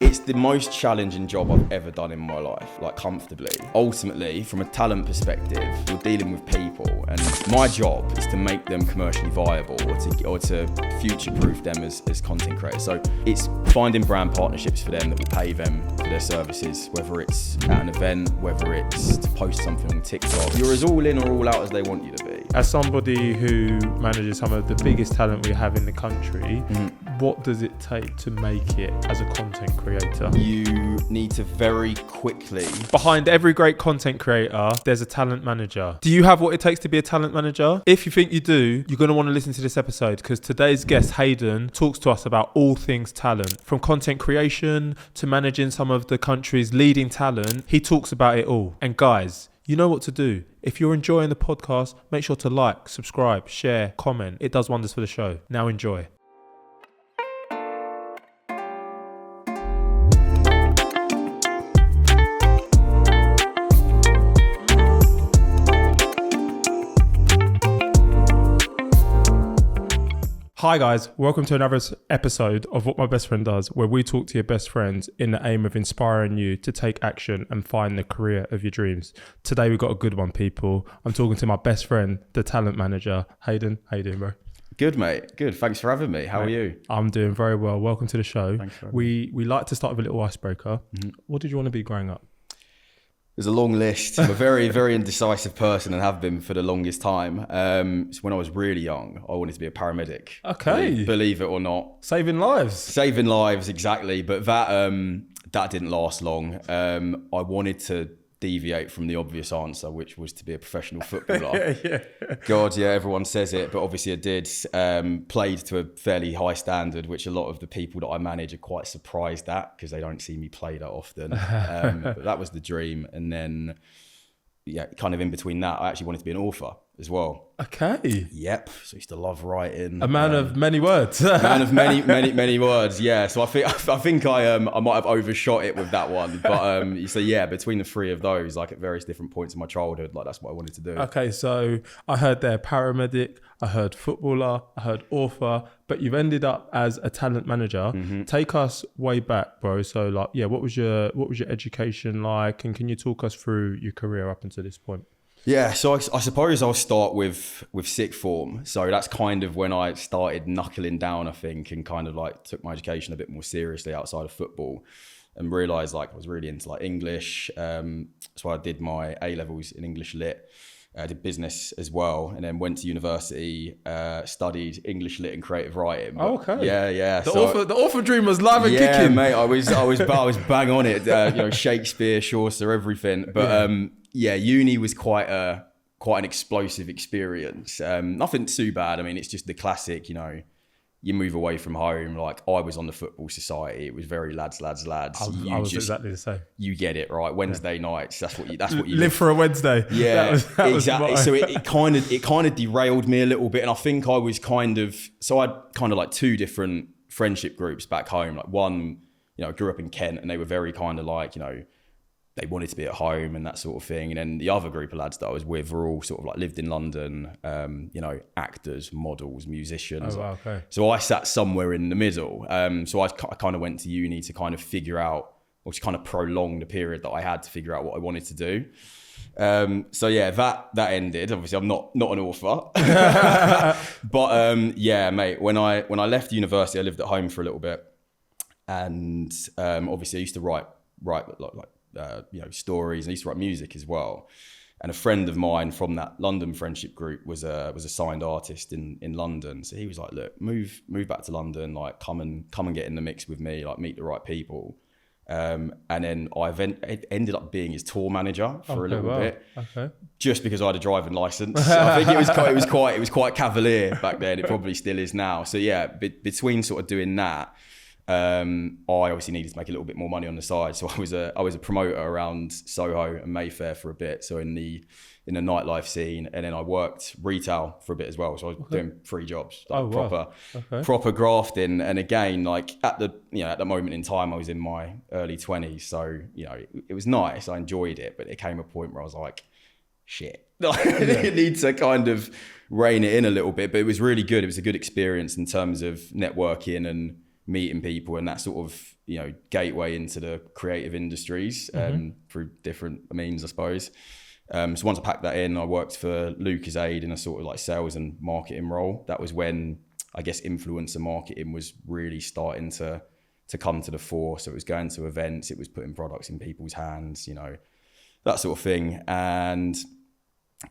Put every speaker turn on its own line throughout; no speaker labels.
It's the most challenging job I've ever done in my life, like comfortably. Ultimately, from a talent perspective, you're dealing with people, and my job is to make them commercially viable or to future-proof them as content creators. So it's finding brand partnerships for them that will pay them for their services, whether it's at an event, whether it's to post something on TikTok. You're as all in or all out as they want you to be.
As somebody who manages some of the biggest talent we have in the country, what does it take to make it as a content creator?
You need to very quickly...
Behind every great content creator, there's a talent manager. Do you have what it takes to be a talent manager? If you think you do, you're going to want to listen to this episode, because today's guest, Hayden, talks to us about all things talent. From content creation to managing some of the country's leading talent, he talks about it all. And guys, you know what to do. If you're enjoying the podcast, make sure to like, subscribe, share, comment. It does wonders for the show. Now enjoy. Hi guys, welcome to another episode of What My Best Friend Does, where we talk to your best friends in the aim of inspiring you to take action and find the career of your dreams. Today we've got a good one, people. I'm talking to my best friend, the talent manager, Hayden. How you doing, bro?
Good, mate. Good. Thanks for having me. How are you?
I'm doing very well. Welcome to the show.
Thanks for having me.
We like to start with a little icebreaker. What did you want to be growing up?
There's a long list. I'm a very, very indecisive person and have been for the longest time. So when I was really young, I wanted to be a paramedic.
Okay.
Believe it or not.
Saving lives.
Saving lives, exactly. But that didn't last long. I wanted to deviate from the obvious answer, which was to be a professional footballer.
Yeah.
God, yeah, everyone says it, but obviously I did. Played to a fairly high standard, which a lot of the people that I manage are quite surprised at because they don't see me play that often. But that was the dream. And then, yeah, kind of in between that, I actually wanted to be an author as well.
Okay.
Yep. So I used to love writing.
A man of many words.
Man of many words. Yeah. So I think I might have overshot it with that one. But so yeah, between the three of those, like at various different points in my childhood, like that's what I wanted to do.
Okay. So I heard there paramedic, I heard footballer, I heard author, but you've ended up as a talent manager. Take us way back, bro. So like, yeah, what was your education like? And can you talk us through your career up until this point?
Yeah, so I suppose I'll start with sixth form. So that's kind of when I started knuckling down, I think, and kind of like took my education a bit more seriously outside of football and realised like I was really into like English. So I did my A-levels in English Lit. I did business as well, and then went to university, studied English Lit and creative writing.
Oh, okay.
Yeah.
The author dream was live and kicking.
Yeah, mate, I was bang on it. Shakespeare, Chaucer, everything. But yeah, uni was quite an explosive experience. Nothing too bad. I mean, it's just the classic, you move away from home. Like I was on the football society. It was very lads.
I was exactly the same.
You get it, right? Wednesday nights. That's what you
live for a Wednesday.
Yeah,
that
exactly. So it kind of derailed me a little bit. And I think I was so I'd kind of like two different friendship groups back home. Like one, I grew up in Kent and they were very kind of like, they wanted to be at home and that sort of thing. And then the other group of lads that I was with were all sort of like lived in London, actors, models, musicians.
Oh, wow, okay. So
I sat somewhere in the middle. So I kind of went to uni to kind of figure out, or to kind of prolong the period that I had to figure out what I wanted to do. So yeah, that ended. Obviously I'm not an author, but yeah, mate, when I left university, I lived at home for a little bit. And obviously I used to write stories, and I used to write music as well. And a friend of mine from that London friendship group was a signed artist in London. So he was like, look, move back to London, like come and get in the mix with me, like meet the right people. And then I ended up being his tour manager for a little bit, just because I had a driving license. I think it was quite cavalier back then. It probably still is now. So yeah, between sort of doing that, I obviously needed to make a little bit more money on the side. So I was a promoter around Soho and Mayfair for a bit. So in the nightlife scene, and then I worked retail for a bit as well. So I was doing 3 jobs, proper grafting. And again, like at the moment in time, I was in my early 20s. So, it was nice. I enjoyed it, but there came a point where I was like, shit, I need to kind of rein it in a little bit. But it was really good. It was a good experience in terms of networking and meeting people and that sort of, gateway into the creative industries through different means, I suppose. So once I packed that in, I worked for Lucozade in a sort of like sales and marketing role. That was when I guess influencer marketing was really starting to come to the fore. So it was going to events, it was putting products in people's hands, that sort of thing. And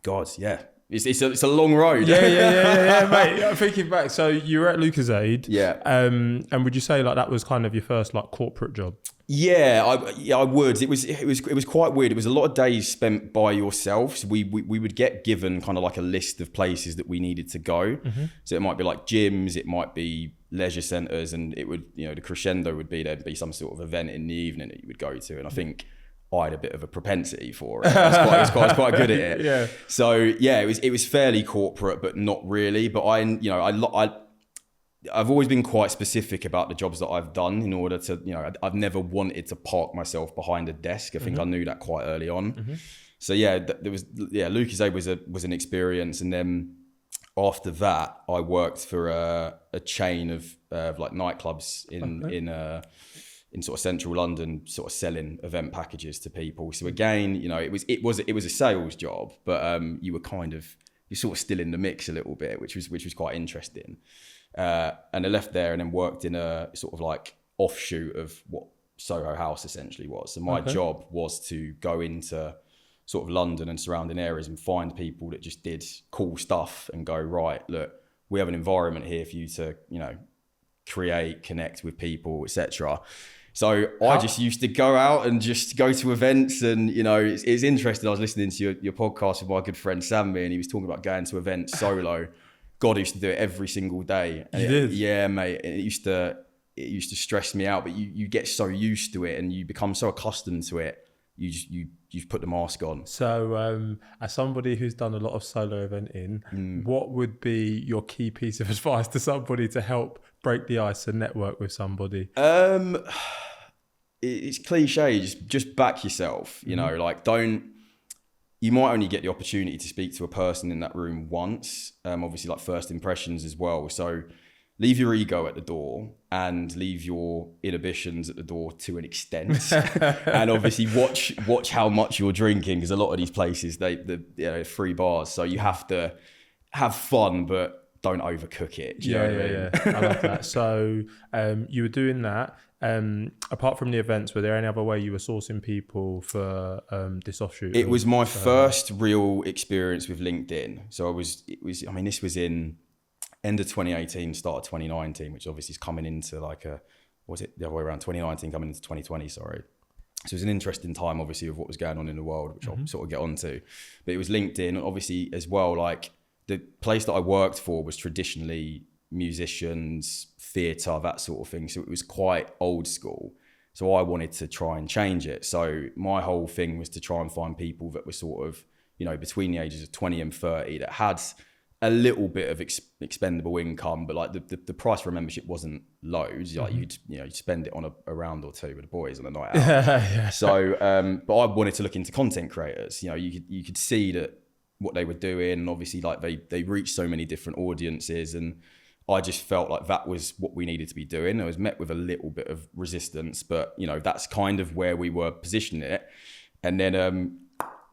God, yeah, it's a long road.
Yeah, mate. I'm thinking back. So you were at Lucozade.
Yeah.
And would you say like that was kind of your first like corporate job?
Yeah, I would. It was quite weird. It was a lot of days spent by yourself. So we would get given kind of like a list of places that we needed to go. So it might be like gyms, it might be leisure centres, and it would, the crescendo would be there'd be some sort of event in the evening that you would go to. And I think I had a bit of a propensity for it. I was quite good at it.
Yeah.
So yeah, it was fairly corporate, but not really. But I've always been quite specific about the jobs that I've done in order to, I've never wanted to park myself behind a desk. I think I knew that quite early on. So yeah, Lucozade was an experience. And then after that, I worked for a chain of like nightclubs in sort of central London, sort of selling event packages to people. So again, it was a sales job, but you're sort of still in the mix a little bit, which was quite interesting. And I left there and then worked in a sort of like offshoot of what Soho House essentially was. So my job was to go into sort of London and surrounding areas and find people that just did cool stuff and go, right, look, we have an environment here for you to, create, connect with people, etc. So I just used to go out and just go to events, and it's interesting. I was listening to your podcast with my good friend Sammy, and he was talking about going to events solo. God, I used to do it every single day. And
you did?
Yeah, mate. And it used to stress me out, but you get so used to it and you become so accustomed to it. You've put the mask on.
So as somebody who's done a lot of solo eventing, what would be your key piece of advice to somebody to help break the ice and network with somebody?
It's cliche, just back yourself, like you might only get the opportunity to speak to a person in that room once, obviously like first impressions as well. So leave your ego at the door and leave your inhibitions at the door to an extent. And obviously watch how much you're drinking, because a lot of these places, they're free bars. So you have to have fun, but don't overcook it. Do you know what I mean?
Yeah. I love that. So you were doing that. Apart from the events, were there any other way you were sourcing people for this offshoot?
It was my first real experience with LinkedIn. So this was in end of 2018, start of 2019, which obviously is coming into like the other way around, 2019 coming into 2020, sorry. So it was an interesting time, obviously, of what was going on in the world, which I'll sort of get onto. But it was LinkedIn, obviously, as well. Like the place that I worked for was traditionally musicians, theatre, that sort of thing. So it was quite old school. So I wanted to try and change it. So my whole thing was to try and find people that were sort of, between the ages of 20 and 30 that had a little bit of expendable income, but like the price for a membership wasn't loads. Like you'd spend it on a round or two with the boys on a night out.
Yeah.
So, but I wanted to look into content creators. You could see that what they were doing, and obviously like they reached so many different audiences, and I just felt like that was what we needed to be doing. I was met with a little bit of resistance, but that's kind of where we were positioning it. And then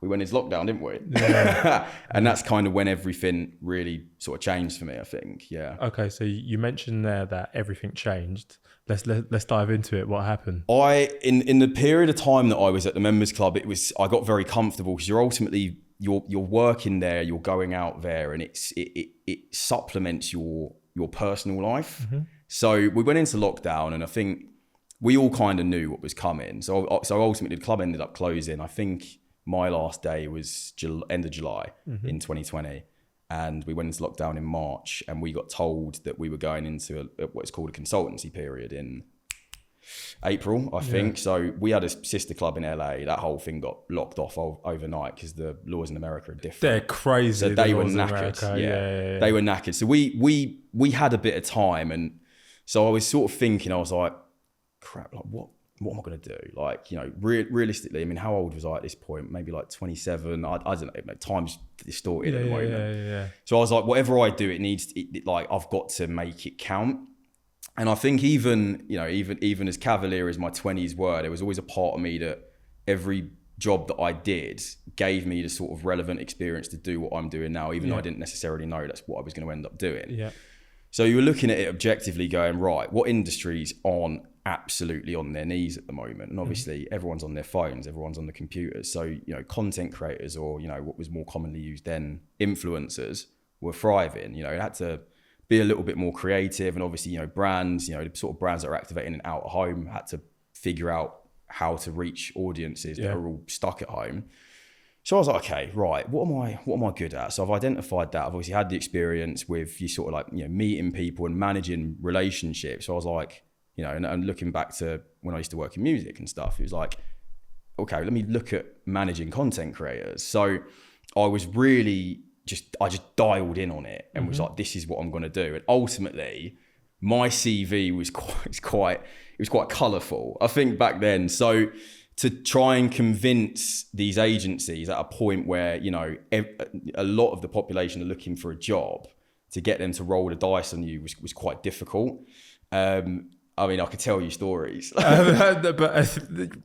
we went into lockdown, didn't we?
Yeah.
And that's kind of when everything really sort of changed for me, I think. Yeah.
Okay, so you mentioned there that everything changed. Let's dive into it. What happened?
In the period of time that I was at the members club, I got very comfortable, because you're working there, you're going out there, and it supplements your personal life. So we went into lockdown, and I think we all kind of knew what was coming. So ultimately the club ended up closing. I think my last day was end of July in 2020. And we went into lockdown in March, and we got told that we were going into what's called a consultancy period in April, I think. So we had a sister club in LA. That whole thing got locked off overnight because the laws in America are different.
They're crazy.
So they were knackered. Yeah. They were knackered. So we had a bit of time, and so I was sort of thinking, I was like, crap, like what am I going to do? Like, realistically, I mean, how old was I at this point? Maybe like 27. I don't know. Time's distorted at the moment.
Yeah.
So I was like, whatever I do, like I've got to make it count. And I think even as cavalier as my 20s were, there was always a part of me that every job that I did gave me the sort of relevant experience to do what I'm doing now, even though I didn't necessarily know that's what I was going to end up doing.
Yeah.
So you were looking at it objectively going, right, what industries aren't absolutely on their knees at the moment? And obviously everyone's on their phones, everyone's on the computers. So, content creators, or, what was more commonly used then, influencers, were thriving. It had to be a little bit more creative. And obviously, brands, the sort of brands that are activating out of home had to figure out how to reach audiences that are all stuck at home. So I was like, okay, right, what am I good at? So I've identified that. I've obviously had the experience with you sort of like, meeting people and managing relationships. So I was like, and looking back to when I used to work in music and stuff, it was like, okay, let me look at managing content creators. So I was really I just dialed in on it and was like, this is what I'm going to do. And ultimately my CV was quite colourful, I think, back then. So to try and convince these agencies at a point where, a lot of the population are looking for a job, to get them to roll the dice on you was quite difficult. I mean, I could tell you stories.
But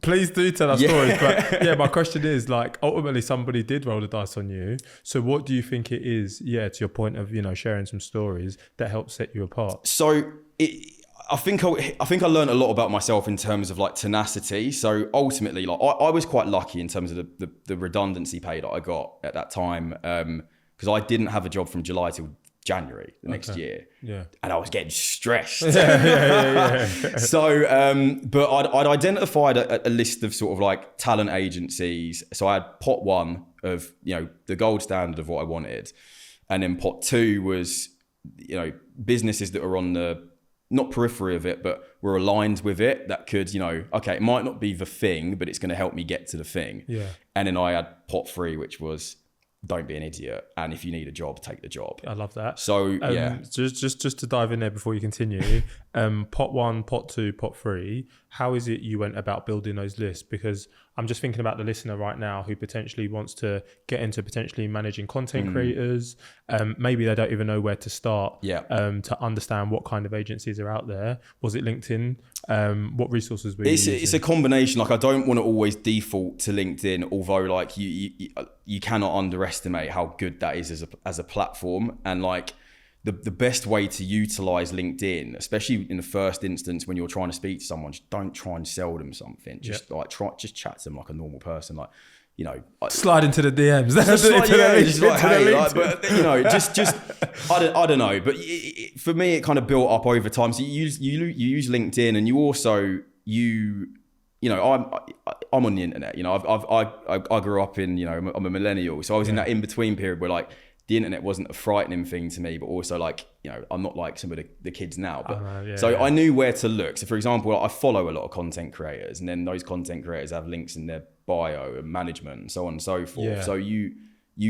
please do tell us stories. But yeah, my question is, like, ultimately somebody did roll the dice on you. So what do you think it is, to your point of, sharing some stories that helped set you apart?
So I think I learned a lot about myself in terms of like tenacity. So ultimately, like I was quite lucky in terms of the redundancy pay that I got at that time, because I didn't have a job from July till January the next year. Yeah. And I was getting stressed. So, but I'd identified a list of sort of like talent agencies. So I had pot one of, the gold standard of what I wanted. And then pot two was, businesses that are on the, not periphery of it, but were aligned with it, that could, okay, it might not be the thing, but it's going to help me get to the thing. Yeah. And then I had pot three, which was, don't be an idiot, and if you need a job, take the job.
I love that.
So
just to dive in there before you continue, pot one, pot two, pot three, how is it you went about building those lists? Because I'm just thinking about the listener right now who potentially wants to get into potentially managing content creators. Maybe they don't even know where to start. To understand what kind of agencies are out there. Was it LinkedIn? What resources were you using?
It's a combination. Like, I don't want to always default to LinkedIn, although like you cannot underestimate how good that is as a platform. And like the best way to utilize LinkedIn, especially in the first instance when you're trying to speak to someone, just don't try and sell them something. Just just chat to them like a normal person. Like,
slide into the DMs.
I don't know. But for me, it kind of built up over time. So you use LinkedIn, and you also I'm on the internet. I grew up in, I'm a millennial, so I was in that in between period where like the internet wasn't a frightening thing to me, but also like, I'm not like some of the kids now. But I knew where to look. So for example, I follow a lot of content creators, and then those content creators have links in their bio and management and so on and so forth. Yeah. So you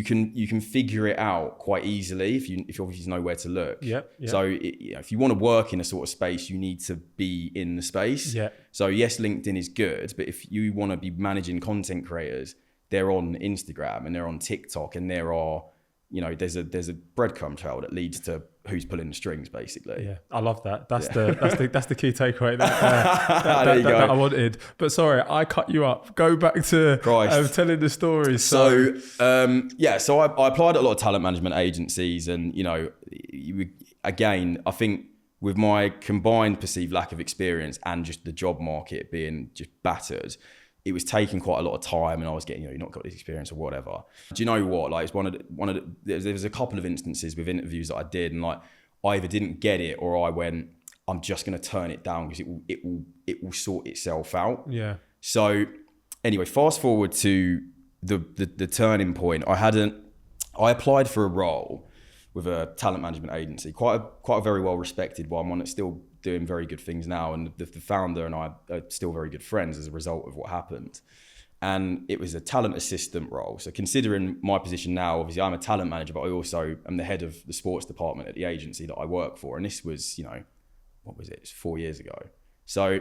can figure it out quite easily if you obviously know where to look. Yep. So if you want to work in a sort of space, you need to be in the space. Yeah. So yes, LinkedIn is good, but if you want to be managing content creators, they're on Instagram and they're on TikTok, and there are, there's a breadcrumb trail that leads to who's pulling the strings, basically. Yeah,
I love that. That's the key takeaway that I wanted. But sorry, I cut you up. Go back to telling the story.
So I applied at a lot of talent management agencies, and again, I think with my combined perceived lack of experience and just the job market being just battered, it was taking quite a lot of time, and I was getting, you've not got this experience or whatever. Do you know what? Like, it's there was a couple of instances with interviews that I did, and like, I either didn't get it or I went, I'm just going to turn it down because it will sort itself out. Yeah. So anyway, fast forward to the turning point. I applied for a role with a talent management agency, quite a very well respected one that's still doing very good things now, and the founder and I are still very good friends as a result of what happened. And it was a talent assistant role. So considering my position now, obviously I'm a talent manager, but I also am the head of the sports department at the agency that I work for. And this was, what was it? It's 4 years ago. So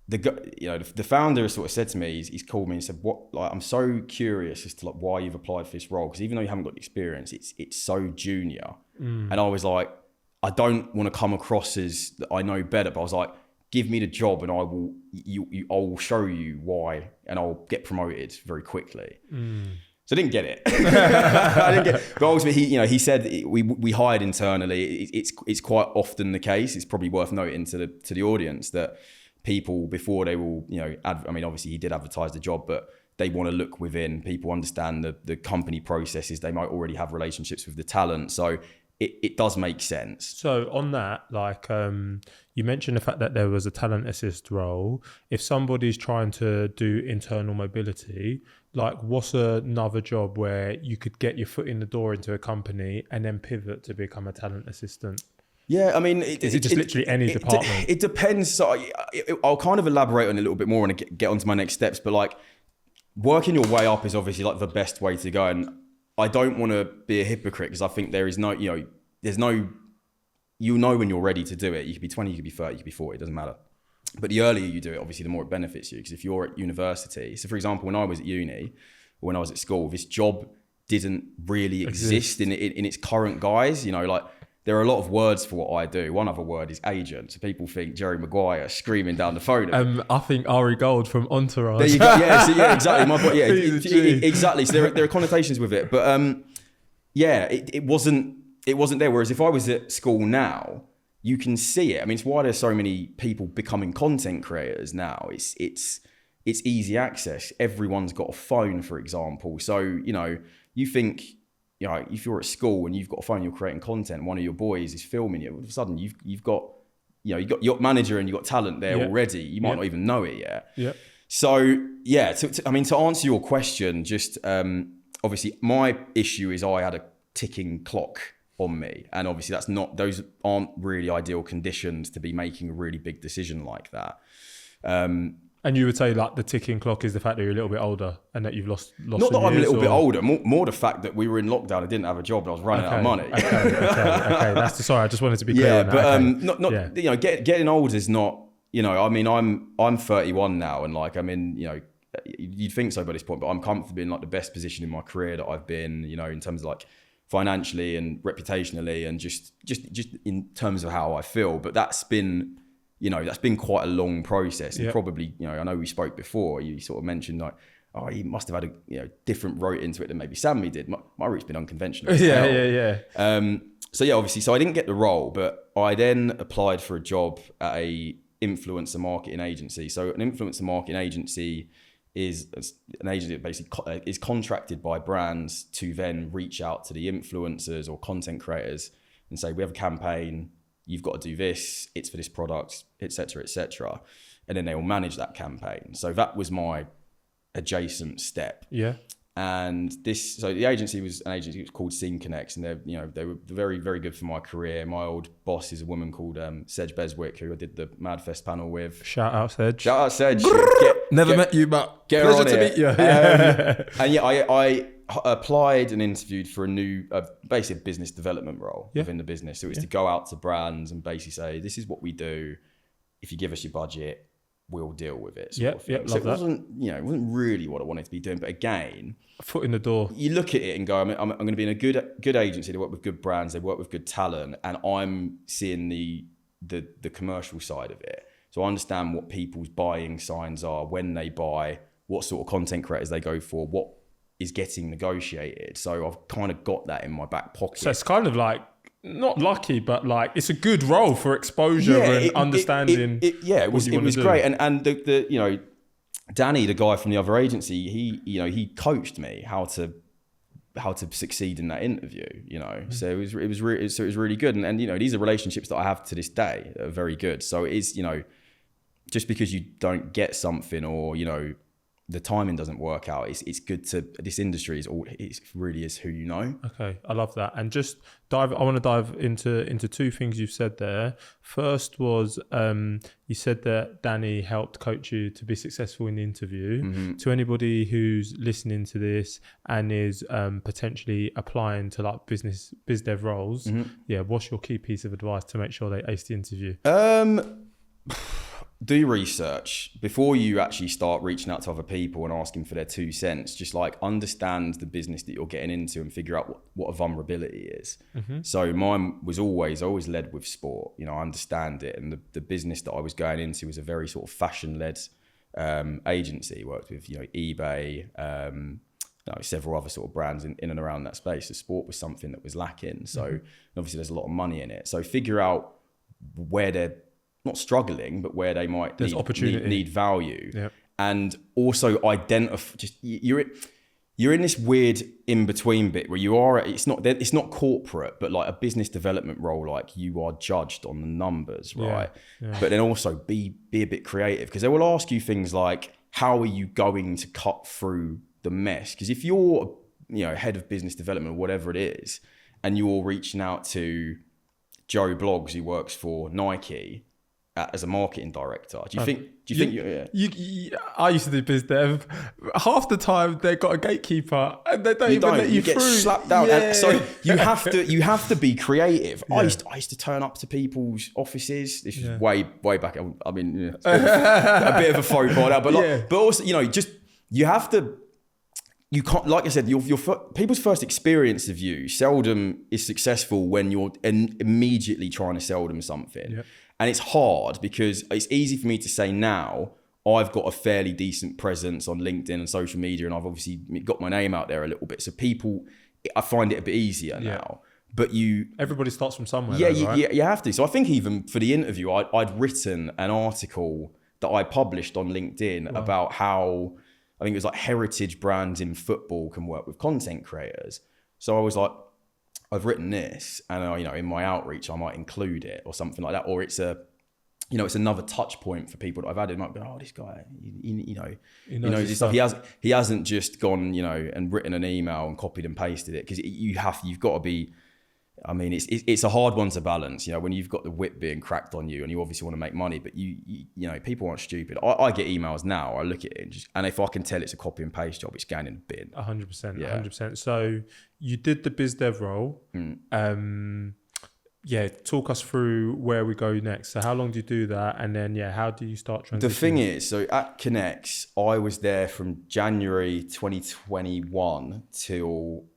the founder sort of said to me, he's called me and said, I'm so curious as to like why you've applied for this role, because even though you haven't got the experience, it's so junior. And I was like, I don't want to come across as that I know better, but I was like, give me the job and I will show you why, and I'll get promoted very quickly. So I didn't get it. But ultimately, he said we hired internally. It's quite often the case. It's probably worth noting to the audience that people, before they will, obviously he did advertise the job, but they want to look within. People understand the company processes. They might already have relationships with the talent. So it does make sense.
So on that, you mentioned the fact that there was a talent assist role. If somebody's trying to do internal mobility, what's another job where you could get your foot in the door into a company and then pivot to become a talent assistant?
Yeah,
is it just literally any department?
It depends. So I'll kind of elaborate on it a little bit more and get onto my next steps. But working your way up is obviously the best way to go. And I don't want to be a hypocrite, because I think there is no, there's no, when you're ready to do it. You could be 20, you could be 30, you could be 40, it doesn't matter. But the earlier you do it, obviously, the more it benefits you. Because if you're at university, so for example, when I was at uni, or when I was at school, this job didn't really exist in its current guise. There are a lot of words for what I do. One other word is agent. So people think Jerry Maguire screaming down the phone.
I think Ari Gold from Entourage.
There you go. Yeah, exactly. Exactly. So there are connotations with it. But it wasn't there. Whereas if I was at school now, you can see it. It's why there's so many people becoming content creators now. It's easy access. Everyone's got a phone, for example. So, you think, if you're at school and you've got a phone, you're creating content, one of your boys is filming you, all of a sudden you've got your manager and you've got talent there already. You might not even know it yet.
Yeah.
So to answer your question, just obviously my issue is I had a ticking clock on me, and obviously those aren't really ideal conditions to be making a really big decision like that.
And you would say the ticking clock is the fact that you're a little bit older and that you've lost.
Not that I'm a little bit older, more the fact that we were in lockdown. I didn't have a job and I was running out of money.
Okay. Sorry, I just wanted to be clear on that.
But getting old is not. I'm 31 now, and you'd think so by this point, but I'm comfortable in the best position in my career that I've been. In terms of financially and reputationally, and just in terms of how I feel. But that's been quite a long process. And probably, I know we spoke before, you sort of mentioned you must have had a different route into it than maybe Sammy did. My route's been unconventional.
Yeah.
Obviously, so I didn't get the role, but I then applied for a job at a influencer marketing agency. So an influencer marketing agency is an agency that basically is contracted by brands to then reach out to the influencers or content creators and say, we have a campaign, you've got to do this, it's for this product, etc., and then they will manage that campaign. So that was my adjacent step.
Yeah.
And the agency was an agency called Scene Connects, and they were very, very good for my career. My old boss is a woman called Sedge Beswick, who I did the Madfest panel with.
Shout out Sedge.
Never
met you, but
get
pleasure to meet you.
I applied and interviewed for a new, basically business development role within the business. So it was to go out to brands and basically say, this is what we do. If you give us your budget, we'll deal with it. So it wasn't really what I wanted to be doing. But again,
a foot in the door.
You look at it and go, I'm going to be in a good agency. They work with good brands. They work with good talent, and I'm seeing the commercial side of it. So I understand what people's buying signs are, when they buy, what sort of content creators they go for, what is getting negotiated. So I've kind of got that in my back pocket.
So it's kind of not lucky, but it's a good role for exposure and understanding.
It was great. And the Danny, the guy from the other agency, he coached me how to succeed in that interview. So it was really good. And these are relationships that I have to this day that are very good. So it is just because you don't get something or the timing doesn't work out, it's good to, this industry it really is who you know.
Okay, I love that. And I want to dive into two things you've said there. First was you said that Danny helped coach you to be successful in the interview. Mm-hmm. To anybody who's listening to this and is potentially applying to biz dev roles, what's your key piece of advice to make sure they ace the interview?
do research before you actually start reaching out to other people and asking for their 2 cents. Just like understand the business that you're getting into and figure out what a vulnerability is. So mine was I always led with sport. You know, I understand it. And the business that I was going into was a very sort of fashion-led agency. Worked with, you know, eBay, several other sort of brands in and around that space. So sport was something that was lacking. So obviously there's a lot of money in it. So figure out where they're not struggling, but where they might need value.
Yep.
And also identify, just you're in this weird in-between bit where you are, it's not corporate, but like a business development role, like you are judged on the numbers, right?
Yeah.
But then also be a bit creative, because they will ask you things like, how are you going to cut through the mess? Because if you're, you know, head of business development or whatever it is, and you're reaching out to Joe Bloggs, who works for Nike, as a marketing director, do you think
I used to do biz dev. Half the time they've got a gatekeeper and they don't even let you
get
through.
slapped down.
Yeah.
And so you have to be creative.
Yeah.
I used to turn up to people's offices. This was way back. I mean, a bit of a faux pas now, but also, you know, just you have to. You can't, like I said, your people's first experience of you seldom is successful when you're immediately trying to sell them something.
Yep.
And it's hard because it's easy for me to say now, I've got a fairly decent presence on LinkedIn and social media, and I've obviously got my name out there a little bit. So people, I find it a bit easier now. But
everybody starts from somewhere.
You have to. So I think even for the interview, I'd written an article that I published on LinkedIn about how, I think it was like heritage brands in football can work with content creators. So I was like, I've written this, and you know, in my outreach, I might include it or something like that. Or it's it's another touch point for people that I've added. Might be, oh, this guy, he knows his stuff. He hasn't just gone, you know, and written an email and copied and pasted it, because you've got to be. I mean, it's a hard one to balance, you know, when you've got the whip being cracked on you and you obviously want to make money, but you know, people aren't stupid. I get emails now, I look at it and if I can tell it's a copy and paste job, it's going in the bin.
100%, 100%. So you did the biz dev role. Talk us through where we go next. So how long do you do that? And then, how do you start transitioning?
The thing is, so at Connects, I was there from January 2021 till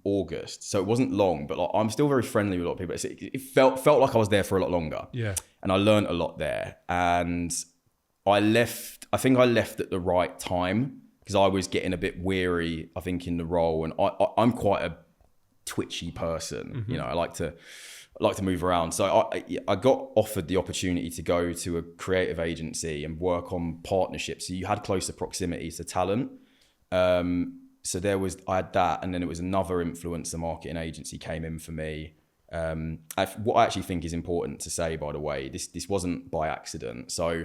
August, so it wasn't long, but like, I'm still very friendly with a lot of people. It felt like I was there for a lot longer, and I learned a lot there. And I think I left at the right time, because I was getting a bit weary, I think, in the role, and I'm quite a twitchy person. You know, I like to move around. So I got offered the opportunity to go to a creative agency and work on partnerships, so you had closer proximity to talent. So I had that, and then it was another influencer marketing agency came in for me. What I actually think is important to say, by the way, this wasn't by accident. So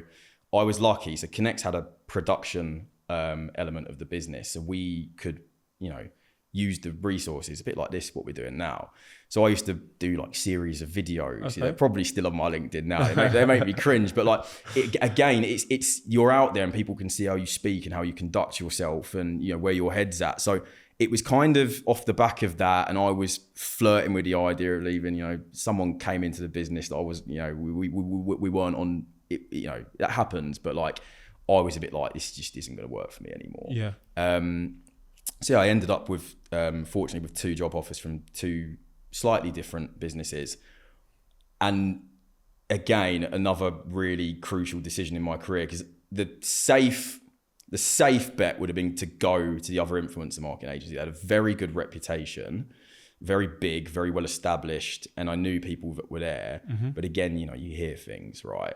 I was lucky. So Connects had a production element of the business, so we could, you know, use the resources a bit like this, what we're doing now. So I used to do like series of videos. Okay. They're probably still on my LinkedIn now. They make me cringe, but like, it's you're out there and people can see how you speak and how you conduct yourself and, you know, where your head's at. So it was kind of off the back of that, and I was flirting with the idea of leaving. You know, someone came into the business that I was, you know, we weren't on it, you know, that happens, but like, I was a bit like, this just isn't going to work for me anymore. So I ended up with, fortunately, with 2 job offers from 2 slightly different businesses. And again, another really crucial decision in my career, because the safe bet would have been to go to the other influencer marketing agency. They had a very good reputation, very big, very well established, and I knew people that were there. But again, you know, you hear things, right?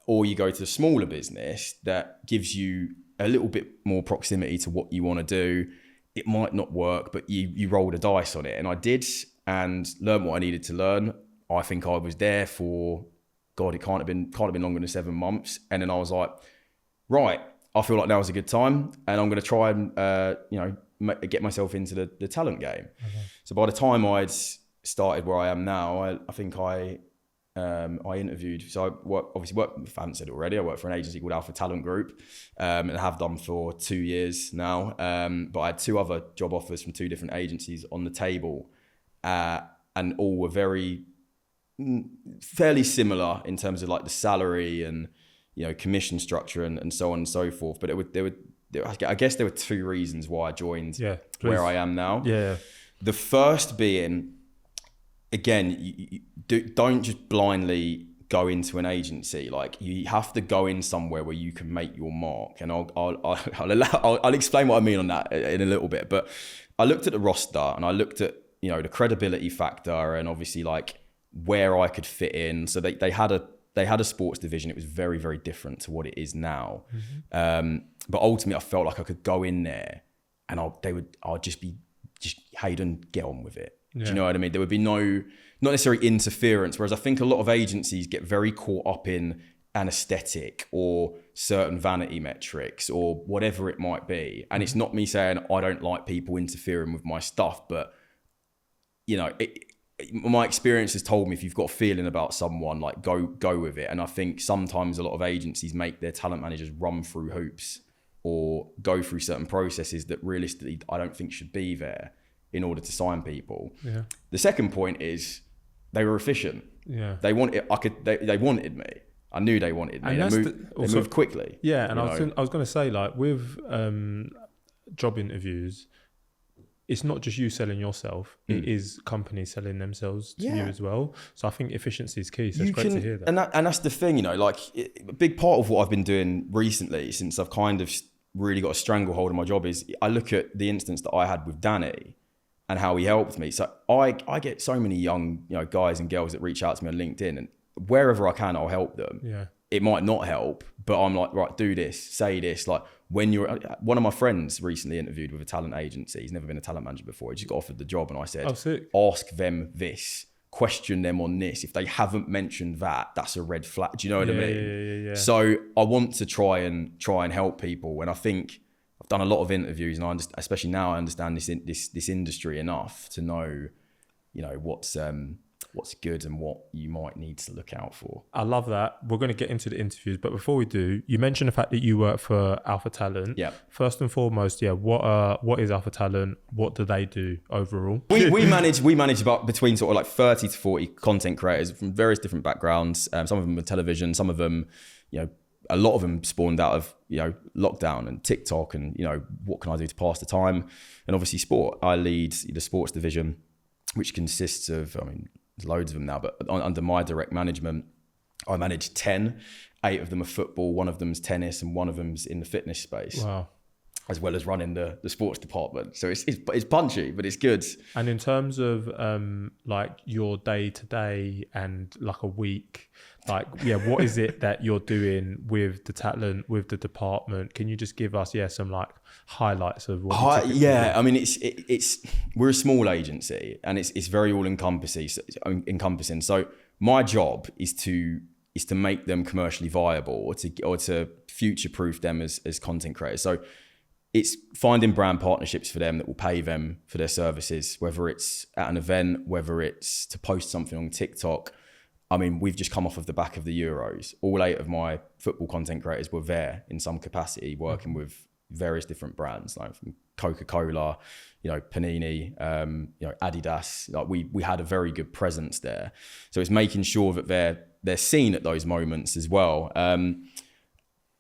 Or you go to a smaller business that gives you a little bit more proximity to what you want to do. It might not work, but you roll the dice on it. And I did, and learned what I needed to learn. I think I was there for, God, it can't have been longer than 7 months. And then I was like, right, I feel like now's a good time, and I'm going to try and, get myself into the talent game. So by the time I'd started where I am now, I think I interviewed, so I worked, I haven't said it already, I work for an agency called Alpha Talent Group, and have done for 2 years now. But I had 2 other job offers from 2 different agencies on the table, and all were fairly similar in terms of like the salary and, commission structure and so on and so forth. But I guess there were two reasons why I joined where I am now.
Yeah.
The first being, again, don't just blindly go into an agency. Like, you have to go in somewhere where you can make your mark. And I'll explain what I mean on that in a little bit. But I looked at the roster and I looked at, the credibility factor and obviously like where I could fit in. So they had a sports division. It was very, very different to what it is now. But ultimately I felt like I could go in there and I'd just Hayden, get on with it. Yeah. Do you know what I mean? There would be not necessarily interference. Whereas I think a lot of agencies get very caught up in an aesthetic or certain vanity metrics or whatever it might be. And it's not me saying I don't like people interfering with my stuff, but my experience has told me if you've got a feeling about someone, like go with it. And I think sometimes a lot of agencies make their talent managers run through hoops or go through certain processes that realistically I don't think should be there in order to sign people. Yeah. The second point is they were efficient. Yeah. They wanted me. I knew they wanted me. They moved quickly.
Yeah, and I was going to say, like, with job interviews, it's not just you selling yourself, it is companies selling themselves to you as well. So I think efficiency is key. So it's great to hear that.
And that's the thing, like a big part of what I've been doing recently since I've kind of really got a stranglehold on my job is I look at the instance that I had with Danny and how he helped me. So I get so many young, guys and girls that reach out to me on LinkedIn, and wherever I can, I'll help them. Yeah. It might not help, but I'm like, right, do this, say this. Like, when one of my friends recently interviewed with a talent agency. He's never been a talent manager before. He just got offered the job, and I said, ask them this, question them on this. If they haven't mentioned that, that's a red flag. Do you know what I mean? Yeah. So I want to try and help people. And I think I've done a lot of interviews, and especially now I understand this industry enough to know, what's good and what you might need to look out for.
I love that. We're going to get into the interviews, but before we do, you mentioned the fact that you work for Alpha Talent.
Yeah.
First and foremost, what is Alpha Talent? What do they do overall?
We manage about between sort of like 30 to 40 content creators from various different backgrounds. Some of them are television, some of them, a lot of them spawned out of, lockdown and TikTok and, what can I do to pass the time? And obviously sport. I lead the sports division, which consists of, there's loads of them now, but under my direct management, I manage 10. 8 of them are football, 1 of them's tennis, and 1 of them's in the fitness space. Wow. As well as running the sports department. So it's punchy, but it's good.
And in terms of like your day to day and like a week, what is it that you're doing with the talent, with the department? Can you just give us some like highlights of what?
It's we're a small agency and it's very all encompassing. So my job is to make them commercially viable or to future proof them as content creators. So it's finding brand partnerships for them that will pay them for their services, whether it's at an event, whether it's to post something on TikTok. We've just come off of the back of the Euros. All 8 of my football content creators were there in some capacity, working with various different brands, like from Coca-Cola, Panini, Adidas. Like we had a very good presence there. So it's making sure that they're seen at those moments as well.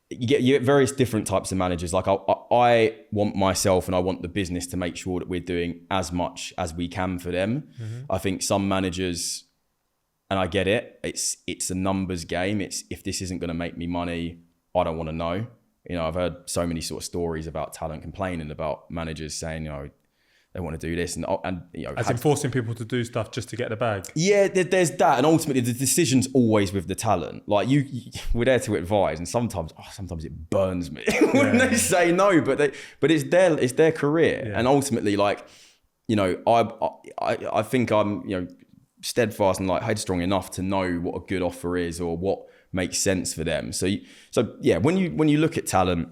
You get various different types of managers. Like I want myself and I want the business to make sure that we're doing as much as we can for them. Mm-hmm. I think some managers, and I get it, it's a numbers game. It's if this isn't going to make me money, I don't want to know. I've heard so many sort of stories about talent complaining about managers saying, they want to do this and
forcing people to do stuff just to get the bag.
Yeah, there's that, and ultimately the decision's always with the talent. Like we're there to advise, and sometimes it burns me when they say no, but it's their career, and ultimately, I think I'm steadfast and headstrong enough to know what a good offer is or what makes sense for them. So when you look at talent,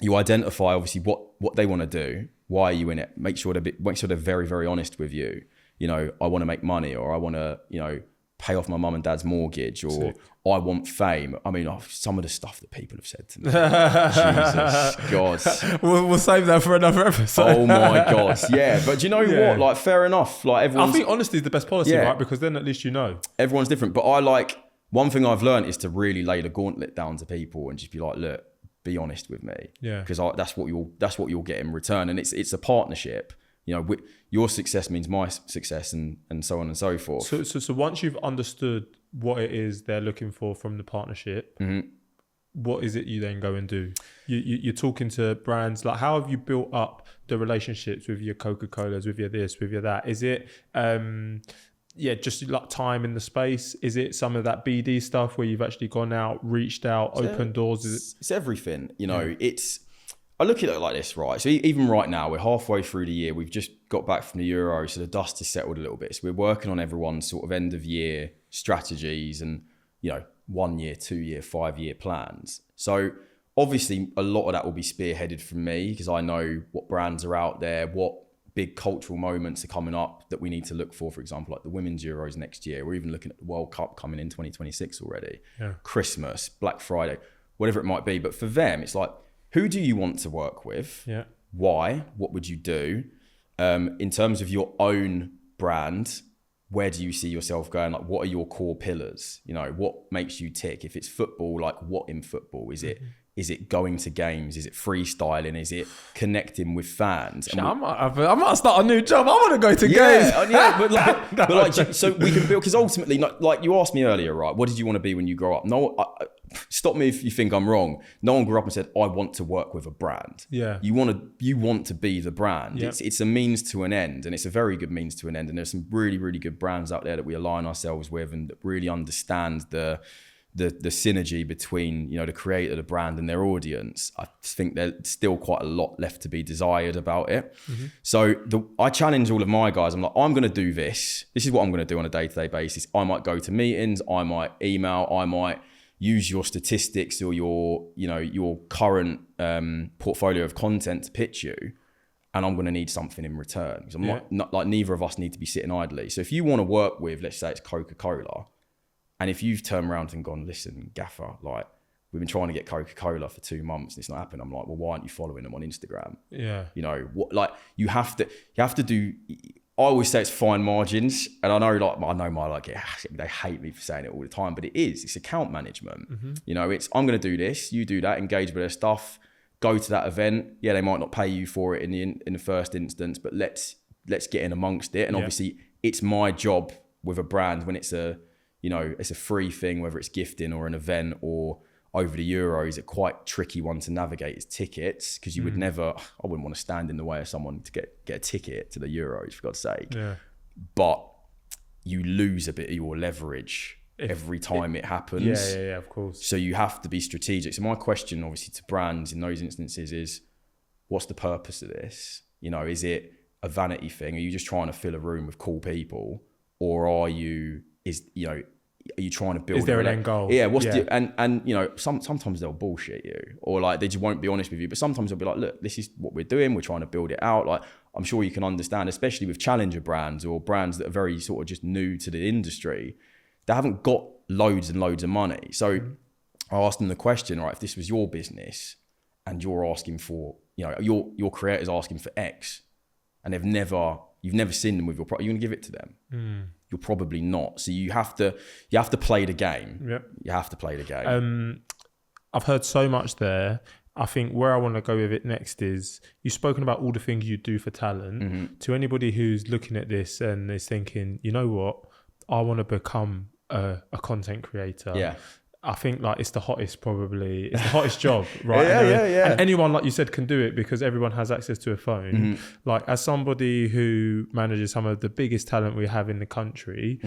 you identify obviously what they want to do. Why are you in it? Make sure they're very, very honest with you. I want to make money, or I want to, pay off my mum and dad's mortgage, or I want fame. Some of the stuff that people have said to me. Jesus, God.
We'll save that for another episode.
Oh my God. Yeah. But do you know what? Fair enough.
I think honesty is the best policy, right? Because then at least Everyone's
different. But I one thing I've learned is to really lay the gauntlet down to people and just be like, look, be honest with me.
Yeah.
Because that's what you'll get in return. And it's a partnership. You know, your success means my success, and so on and so forth.
So once you've understood what it is they're looking for from the partnership, what is it you then go and do? You're talking to brands. Like, how have you built up the relationships with your Coca-Colas, with your this, with your that? Is it just like time in the space? Is it some of that BD stuff where you've actually gone out, reached out, opened doors?
It's everything. You know, I look at it like this, right? So even right now, we're halfway through the year. We've just got back from the Euros, so the dust has settled a little bit. So we're working on everyone's sort of end of year strategies and, you know, 1 year, 2 year, 5 year plans. So obviously a lot of that will be spearheaded from me because I know what brands are out there, what big cultural moments are coming up that we need to look for example, like the Women's Euros next year. We're even looking at the World Cup coming in 2026 already. Yeah. Christmas, Black Friday, whatever it might be. But for them, it's like, who do you want to work with?
Yeah.
Why? What would you do? In terms of your own brand, where do you see yourself going? Like, what are your core pillars? You know, what makes you tick? If it's football, like what in football? Is it going to games? Is it freestyling? Is it connecting with fans?
I might start a new job. I want to go to games.
But so we can build, because ultimately, like you asked me earlier, right? What did you want to be when you grow up? No, stop me if you think I'm wrong. No one grew up and said, I want to work with a brand.
Yeah.
You want to be the brand. Yep. It's a means to an end, and it's a very good means to an end. And there's some really, really good brands out there that we align ourselves with and that really understand the synergy between, you know, the creator, the brand and their audience. I think there's still quite a lot left to be desired about it. Mm-hmm. So I challenge all of my guys. I'm like, I'm going to do this. This is what I'm going to do on a day-to-day basis. I might go to meetings. I might email. I might use your statistics or your current portfolio of content to pitch you. And I'm going to need something in return. Because I'm not like, neither of us need to be sitting idly. So if you want to work with, let's say it's Coca-Cola, and if you've turned around and gone, listen, Gaffer, like, we've been trying to get Coca-Cola for 2 months and it's not happened. I'm like, well, why aren't you following them on Instagram?
Yeah.
You know, what, like, you have to do, I always say it's fine margins. And I know they hate me for saying it all the time, but it's account management. Mm-hmm. You know, I'm going to do this, you do that, engage with their stuff, go to that event. Yeah, they might not pay you for it in the first instance, but let's get in amongst it. And obviously it's my job with a brand when it's a free thing, whether it's gifting or an event or over the Euros, a quite tricky one to navigate is tickets, because you I wouldn't want to stand in the way of someone to get a ticket to the Euros, for God's sake.
Yeah.
But you lose a bit of your leverage every time it happens.
Yeah, of course.
So you have to be strategic. So my question, obviously, to brands in those instances is, what's the purpose of this? You know, is it a vanity thing? Are you just trying to fill a room with cool people? Or are you trying to build?
Is there an end goal?
Yeah. And you know, sometimes they'll bullshit you, or like they just won't be honest with you. But sometimes they'll be like, look, this is what we're doing. We're trying to build it out. Like, I'm sure you can understand, especially with challenger brands or brands that are very sort of just new to the industry. They haven't got loads and loads of money. So I asked them the question, right, if this was your business and you're asking for, you know, your creator's asking for X, and you've never seen them with your product, you're going to give it to them. You're probably not. So you have to play the game.
Yep.
You have to play the game.
I've heard so much there. I think where I want to go with it next is, you've spoken about all the things you do for talent. Mm-hmm. To anybody who's looking at this and is thinking, you know what, I want to become a content creator.
Yeah.
I think like it's the hottest job, right?
Yeah.
And anyone, like you said, can do it because everyone has access to a phone. Mm-hmm. Like, as somebody who manages some of the biggest talent we have in the country,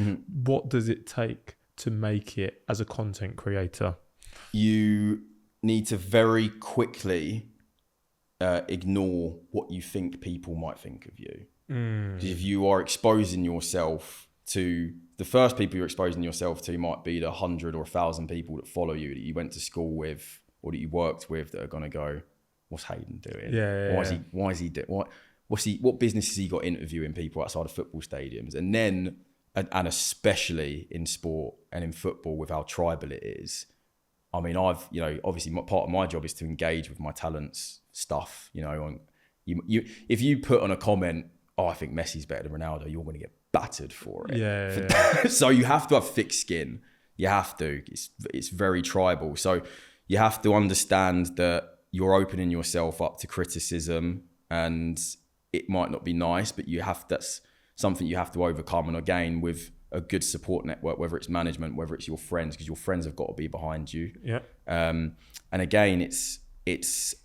what does it take to make it as a content creator?
You need to very quickly ignore what you think people might think of you. Because if you are exposing yourself to, the first people you're exposing yourself to might be the 100 or 1,000 people that follow you, that you went to school with or that you worked with, that are going to go, what's Hayden doing? What business has he got interviewing people outside of football stadiums? And then, and especially in sport and in football, with how tribal it is. I mean, obviously part of my job is to engage with my talents stuff, you know, if you put on a comment, oh, I think Messi's better than Ronaldo, you're going to get battered for it.
Yeah.
So you have to have thick skin. You have to. It's very tribal. So you have to understand that you're opening yourself up to criticism, and it might not be nice, but that's something you have to overcome. And again, with a good support network, whether it's management, whether it's your friends, because your friends have got to be behind you.
Yeah.
And again, it's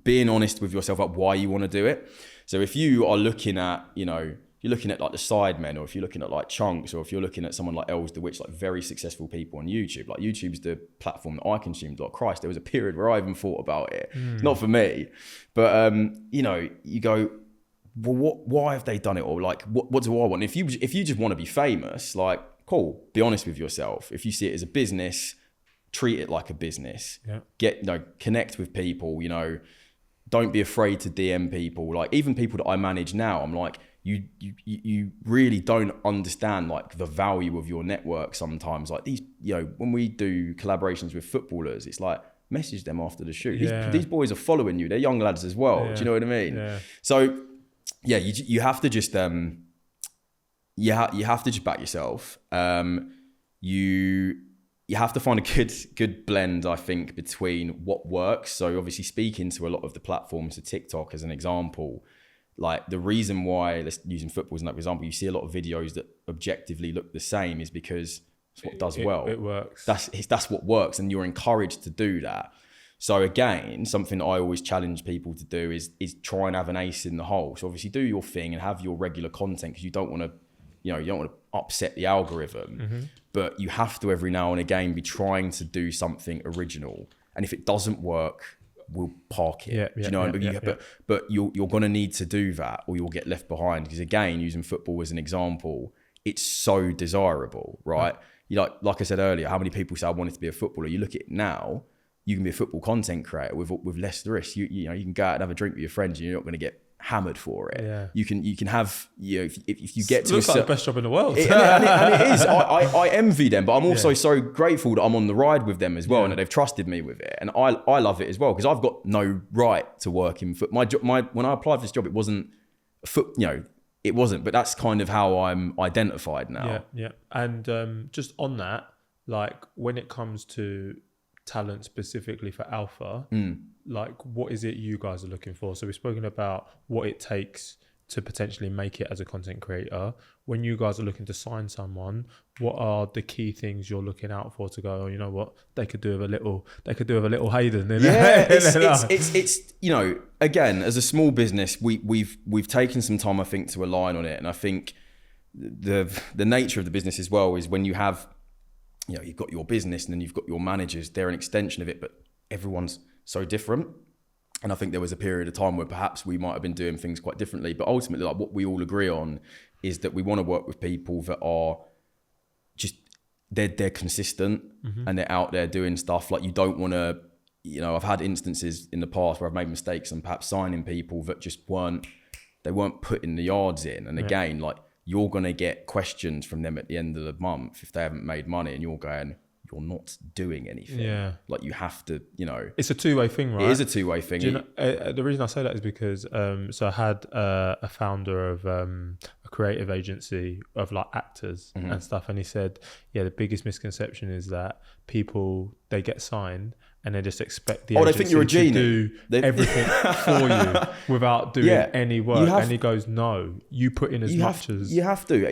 being honest with yourself about why you want to do it. So if you are looking at, you're looking at like the Sidemen, or if you're looking at like Chunks, or if you're looking at someone like Els the Witch, like very successful people on YouTube, like YouTube's the platform that I consumed. Like, Christ, there was a period where I even thought about it. It's not for me, but you go, well, why have they done it? Or like, what do I want? If you just want to be famous, like, cool, be honest with yourself. If you see it as a business, treat it like a business. Yeah. Connect with people. Don't be afraid to DM people. Like, even people that I manage now, I'm like, you really don't understand like the value of your network sometimes. Like these, when we do collaborations with footballers, it's like, message them after the shoot.
Yeah.
These boys are following you. They're young lads as well.
Yeah.
Do you know what I mean?
Yeah.
So yeah, you have to just you have to just back yourself. You have to find a good blend, I think, between what works. So obviously, speaking to a lot of the platforms, so TikTok as an example, like the reason why, let's using football as an example, you see a lot of videos that objectively look the same is because it's what does well.
It works.
That's what works, and you're encouraged to do that. So again, something I always challenge people to do is try and have an ace in the hole. So obviously do your thing and have your regular content, because you don't want to, you don't want to upset the algorithm, but you have to every now and again be trying to do something original. And if it doesn't work, we'll park it. But you're going to need to do that, or you'll get left behind. Because again, using football as an example, it's so desirable, right? Like I said earlier, how many people say I wanted to be a footballer? You look at it now, you can be a football content creator with less risk. You can go out and have a drink with your friends, and you're not going to get hammered for it.
Yeah.
You can have, if you get to
looks like the best job in the world.
and it is. I envy them, but I'm also so grateful that I'm on the ride with them as well, and that they've trusted me with it. And I love it as well, because I've got no right to work in foot. When I applied for this job, it wasn't it wasn't, but that's kind of how I'm identified now.
Yeah. And just on that, like when it comes to talent specifically for Alpha, like what is it you guys are looking for? So we've spoken about what it takes to potentially make it as a content creator. When you guys are looking to sign someone, what are the key things you're looking out for to go, oh, you know what, they could do with a little Hayden.
Yeah, it's again, as a small business, we've taken some time, I think, to align on it. And I think the nature of the business as well is when you have, you've got your business and then you've got your managers, they're an extension of it, but everyone's so different. And I think there was a period of time where perhaps we might have been doing things quite differently, but ultimately, like what we all agree on is that we want to work with people that are just, they're consistent and they're out there doing stuff. Like you don't want to, I've had instances in the past where I've made mistakes and perhaps signing people that just weren't putting the yards in. And again, like you're going to get questions from them at the end of the month if they haven't made money, and you're going, you're not doing anything. Yeah. Like you have to,
It's a two-way thing, right?
It is a two-way thing.
The reason I say that is because, so I had a founder of a creative agency of like actors and stuff. And he said, the biggest misconception is that people, they get signed and they just expect the agency
they think you're a genie.
To do everything for you without doing any work. And he goes, no, you put in as much as...
You have to.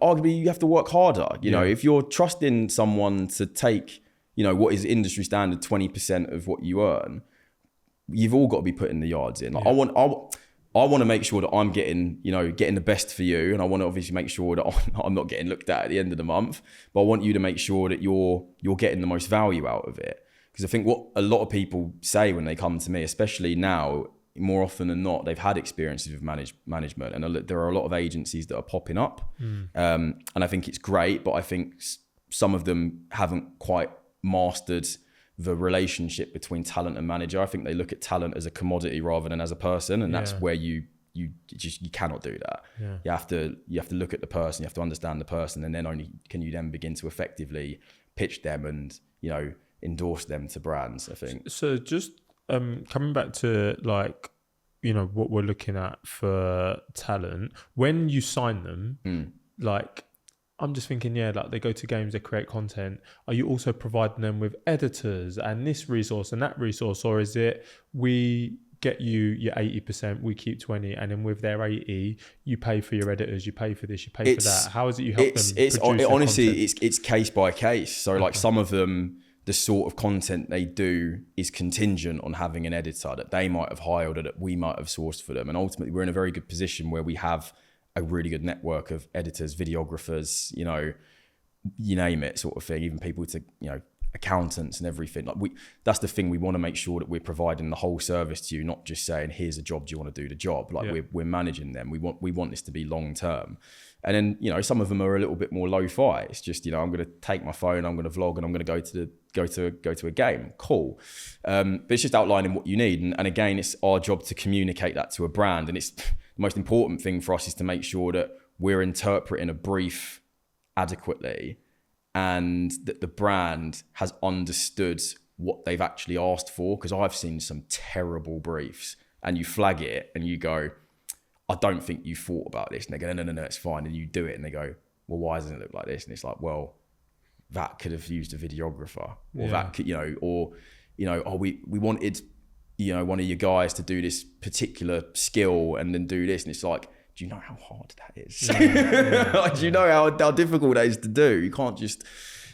Arguably, you have to work harder. If you're trusting someone to take, what is industry standard 20% of what you earn, you've all got to be putting the yards in. Like I want to make sure that I'm getting the best for you. And I want to obviously make sure that I'm not getting looked at the end of the month, but I want you to make sure that you're getting the most value out of it. Because I think what a lot of people say when they come to me, especially now, more often than not, they've had experiences with management. And there are a lot of agencies that are popping up. And I think it's great, but I think some of them haven't quite mastered the relationship between talent and manager. I think they look at talent as a commodity rather than as a person. And that's where you cannot do that. Yeah. You have to look at the person, you have to understand the person, and then only can you then begin to effectively pitch them and, endorse them to brands, I think.
So just coming back to like, what we're looking at for talent, when you sign them, like I'm just thinking, yeah, like they go to games, they create content. Are you also providing them with editors and this resource and that resource? Or is it we get you your 80%, we keep 20, and then with their 80, you pay for your editors, you pay for this, you pay for that? How is it you help them produce their
honestly,
content?
it's case by case. So like some of them, the sort of content they do is contingent on having an editor that they might have hired or that we might have sourced for them. And ultimately, we're in a very good position where we have a really good network of editors, videographers, you know, you name it, sort of thing. Even people to, you know, accountants and everything. Like that's the thing. We want to make sure that we're providing the whole service to you, not just saying, "Here's a job. Do you want to do the job?" Like we're managing them. We want this to be long term. And then, you know, some of them are a little bit more lo-fi. It's just, you know, I'm going to take my phone, I'm going to vlog, and I'm going to go to a game. Cool. But it's just outlining what you need. And again, it's our job to communicate that to a brand. And it's the most important thing for us is to make sure that we're interpreting a brief adequately and that the brand has understood what they've actually asked for. Because I've seen some terrible briefs and you flag it and you go, I don't think you thought about this. And they go, no, it's fine. And you do it and they go, well, why doesn't it look like this? And it's like, well, that could have used a videographer, or that could, you know, or, you know, oh, we wanted, you know, one of your guys to do this particular skill and then do this. And it's like, do you know how hard that is? Like, do you know how difficult that is to do? You can't just,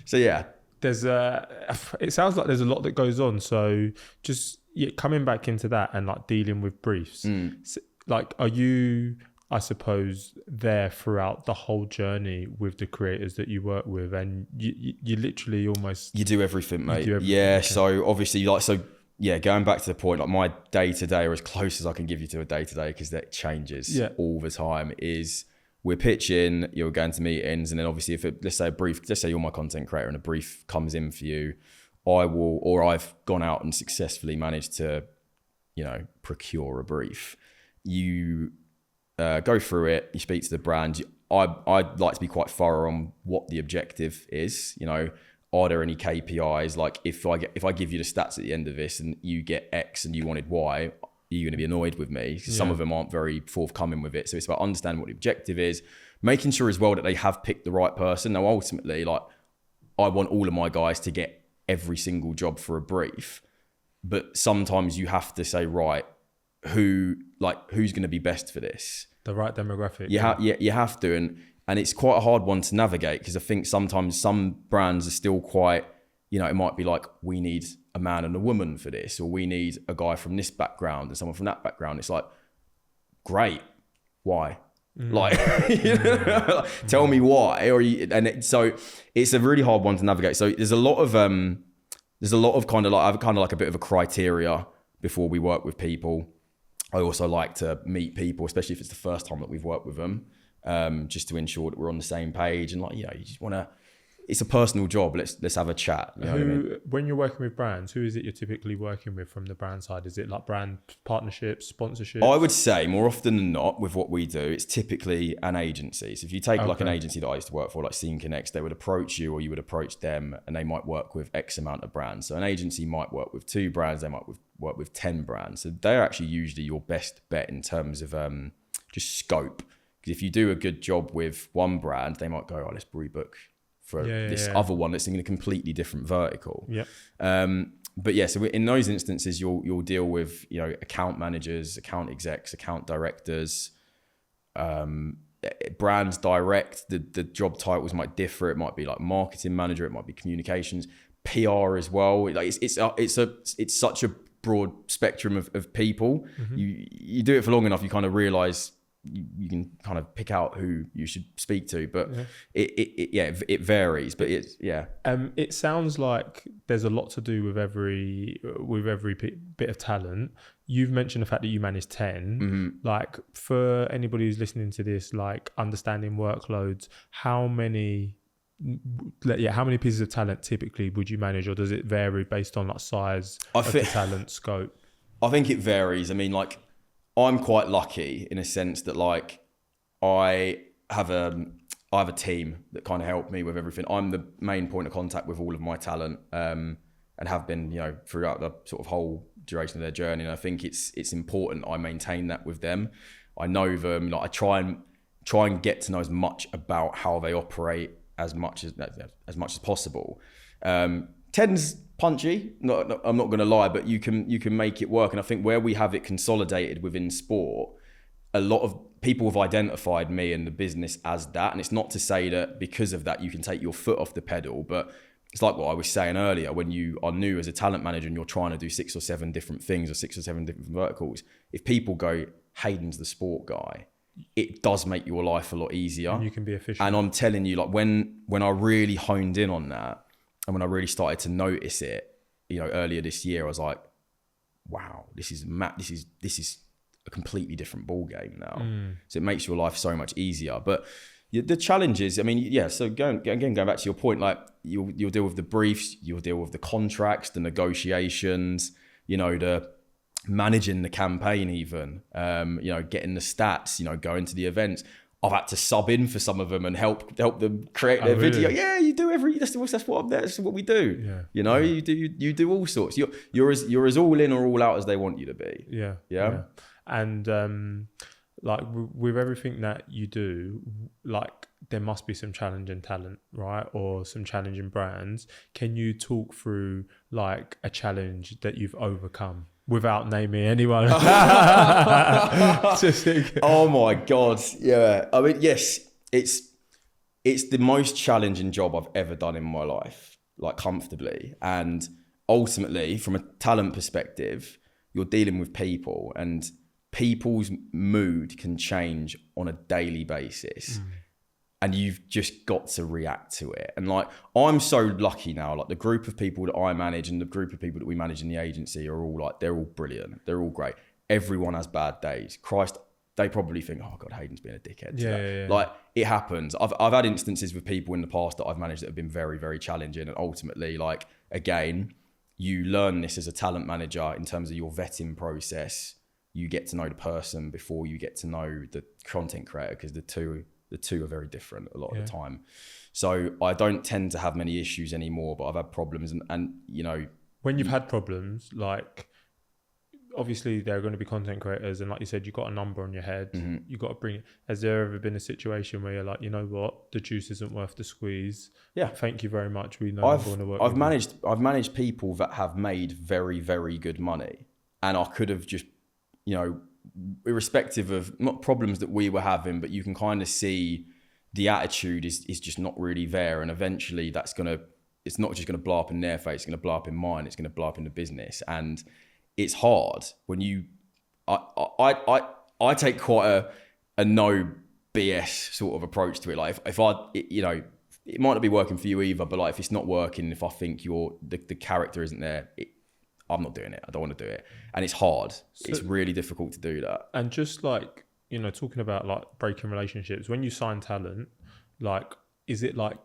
so yeah.
It sounds like there's a lot that goes on. So just coming back into that and like dealing with briefs, so, like, are you, I suppose, there throughout the whole journey with the creators that you work with, and you literally almost...
You do everything, mate.
Do everything.
Yeah,
okay.
So obviously, like, so yeah, going back to the point, like my day-to-day, or as close as I can give you to a day-to-day, because that changes all the time, is we're pitching, you're going to meetings, and then obviously if let's say you're my content creator and a brief comes in for you, I've gone out and successfully managed to, you know, procure a brief. You go through it, you speak to the brand. I'd like to be quite thorough on what the objective is. You know, are there any KPIs? Like if I give you the stats at the end of this and you get X and you wanted Y, are you going to be annoyed with me? Because some of them aren't very forthcoming with it. So it's about understanding what the objective is, making sure as well that they have picked the right person. Now, ultimately, like I want all of my guys to get every single job for a brief, but sometimes you have to say, right, who's going to be best for this?
The right demographic.
You have to, and it's quite a hard one to navigate, because I think sometimes some brands are still quite, you know, it might be like, we need a man and a woman for this, or we need a guy from this background and someone from that background. It's like, great, why? Like, you know, tell me why, so it's a really hard one to navigate. So there's a lot of kind of like, I have kind of like a bit of a criteria before we work with people. I also like to meet people, especially if it's the first time that we've worked with them, just to ensure that we're on the same page. And like, you know, you just want to, it's a personal job. Let's have a chat. You know what I mean?
When you're working with brands, who is it you're typically working with from the brand side? Is it like brand partnerships, sponsorships?
I would say more often than not with what we do, it's typically an agency. So if you take like an agency that I used to work for, like Scene Connects, they would approach you or you would approach them, and they might work with X amount of brands. So an agency might work with 2 brands, they might work with 10 brands. So they're actually usually your best bet in terms of just scope. Because if you do a good job with one brand, they might go, oh, let's rebook for this other one that's in a completely different vertical.
Yeah.
But yeah, so in those instances, you'll deal with, you know, account managers, account execs, account directors, brands direct. The job titles might differ. It might be like marketing manager. It might be communications, PR as well. Like it's such a broad spectrum of people. Mm-hmm. You do it for long enough, you kind of realize you can kind of pick out who you should speak to, but it varies. But
it sounds like there's a lot to do with every bit of talent. You've mentioned the fact that you manage 10.
Mm-hmm.
Like, for anybody who's listening to this, like understanding workloads, how many pieces of talent typically would you manage, or does it vary based on like size of the talent scope?
I think it varies. I mean, like, I'm quite lucky in a sense that like I have a team that kind of help me with everything. I'm the main point of contact with all of my talent, and have been, you know, throughout the sort of whole duration of their journey. And I think it's important I maintain that with them. I know them. Like, I try and try and get to know as much about how they operate as much as possible. Tends punchy, I'm not going to lie, but you can make it work. And I think where we have it consolidated within sport, a lot of people have identified me and the business as that. And it's not to say that because of that you can take your foot off the pedal, but it's like what I was saying earlier, when you are new as a talent manager and you're trying to do 6 or 7 different things or 6 or 7 different verticals, if people go, Hayden's the sport guy, it does make your life a lot easier.
And you can be efficient.
And I'm telling you, like when I really honed in on that and when I really started to notice it, earlier this year, I was like, wow, this is a completely different ball game now. So it makes your life so much easier. But the challenges, I mean, yeah. So going back to your point, like you'll deal with the briefs, you'll deal with the contracts, the negotiations, the managing the campaign, even, getting the stats, going to the events. I've had to sub in for some of them and help them create their video. Yeah, you do that's what we do. Yeah. You do all sorts. You're as all in or all out as they want you to be.
Yeah. And like with everything that you do, like there must be some challenging talent, right? Or some challenging brands. Can you talk through like a challenge that you've overcome? Without naming anyone.
Oh my God. Yeah. I mean, yes, it's the most challenging job I've ever done in my life, like comfortably. And ultimately, from a talent perspective, you're dealing with people and people's mood can change on a daily basis. And you've just got to react to it. And like, I'm so lucky now, like the group of people that I manage and the group of people that we manage in the agency are all like, they're all brilliant. They're all great. Everyone has bad days. Christ, they probably think, oh God, Hayden's being a dickhead.
Yeah.
Like it happens. I've had instances with people in the past that I've managed that have been very, very challenging. And ultimately, like, again, you learn this as a talent manager in terms of your vetting process. You get to know the person before you get to know the content creator, because the two are very different a lot of the time. So I don't tend to have many issues anymore, but I've had problems and
when you've had problems, like obviously there are going to be content creators and like you said, you've got a number on your head, you've got to bring it. Has there ever been a situation where you're like, you know what, the juice isn't worth the squeeze? Yeah. Thank you very much. We know I'm going to work.
I've managed people that have made very, very good money, and I could have just, irrespective of not problems that we were having, but you can kind of see the attitude is just not really there. And eventually it's not just going to blow up in their face, it's going to blow up in mine, it's going to blow up in the business. And it's hard when I take quite a no BS sort of approach to it. Like if it might not be working for you either, but like if it's not working, if I think the character isn't there, I'm not doing it. I don't want to do it. And it's hard. It's really difficult to do that.
And just like, talking about like breaking relationships, when you sign talent, like, is it like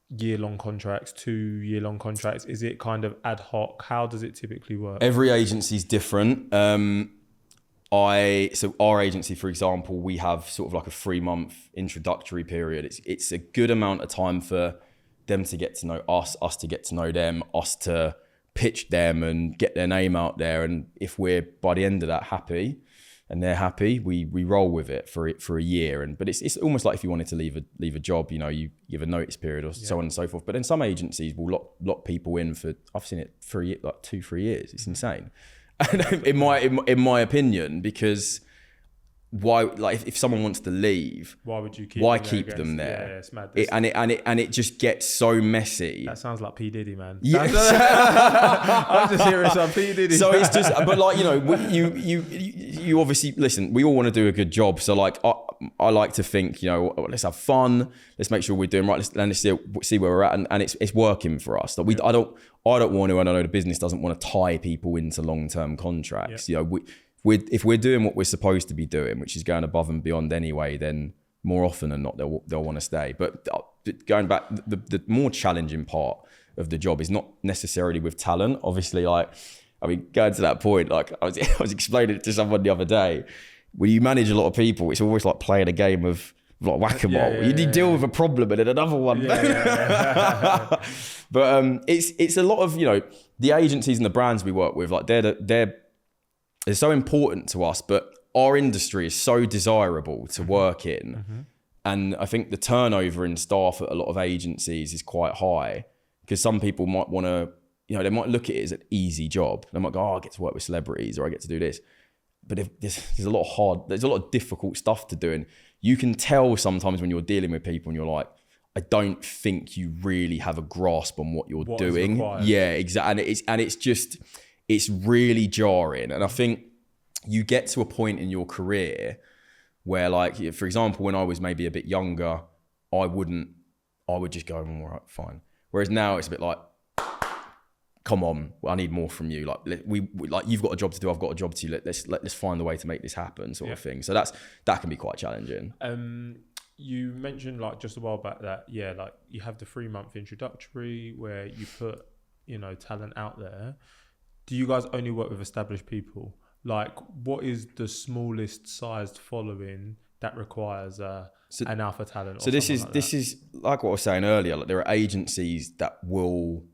year-long contracts, 2-year-long contracts? Is it kind of ad hoc? How does it typically work?
Every agency is different. So our agency, for example, we have sort of like a 3-month introductory period. It's a good amount of time for them to get to know us to get to know them, us to pitch them and get their name out there. And if we're by the end of that happy and they're happy, we roll with it for a year. But it's almost like if you wanted to leave a job, you give a notice period or so on and so forth. But then some agencies will lock people in for, I've seen it for 2-3 years. It's insane. And in my opinion, because why, like if someone wants to leave,
why would you
keep them there?
Yeah, it's mad.
It just gets so messy.
That sounds like P Diddy, man.
Yes.
I'm just hearing some P Diddy.
So it's just, but like, you obviously, listen, we all want to do a good job. So like, I like to think, let's have fun. Let's make sure we're doing right. Let's see where we're at. And it's working for us. Like I don't want to, and I know the business doesn't want to tie people into long-term contracts. Yeah. If we're doing what we're supposed to be doing, which is going above and beyond anyway, then more often than not, they'll want to stay. But going back, the more challenging part of the job is not necessarily with talent. Obviously, going to that point, like I was explaining it to someone the other day, when you manage a lot of people, it's always like playing a game of like whack-a-mole. You deal with a problem and then another one. But it's a lot of, the agencies and the brands we work with, like they're so important to us, but our industry is so desirable to work in And I think the turnover in staff at a lot of agencies is quite high, because some people might want to, they might look at it as an easy job. They might go, I get to work with celebrities, or I get to do this. But if there's a lot of difficult stuff to do. And you can tell sometimes when you're dealing with people and you're like, I don't think you really have a grasp on what you're doing. Yeah, exactly. And it's really jarring. And I think you get to a point in your career where, like, for example, when I was maybe a bit younger, I would just go, all right, fine. Whereas now it's a bit like, come on, I need more from you. Like you've got a job to do, I've got a job to do. Let's find a way to make this happen, sort of thing. So that can be quite challenging.
You mentioned, like, just a while back that, like, you have the 3-month introductory where you put, talent out there. Do you guys only work with established people? Like, what is the smallest sized following that requires an alpha talent?
So this is like what I was saying earlier. Like, there are agencies that will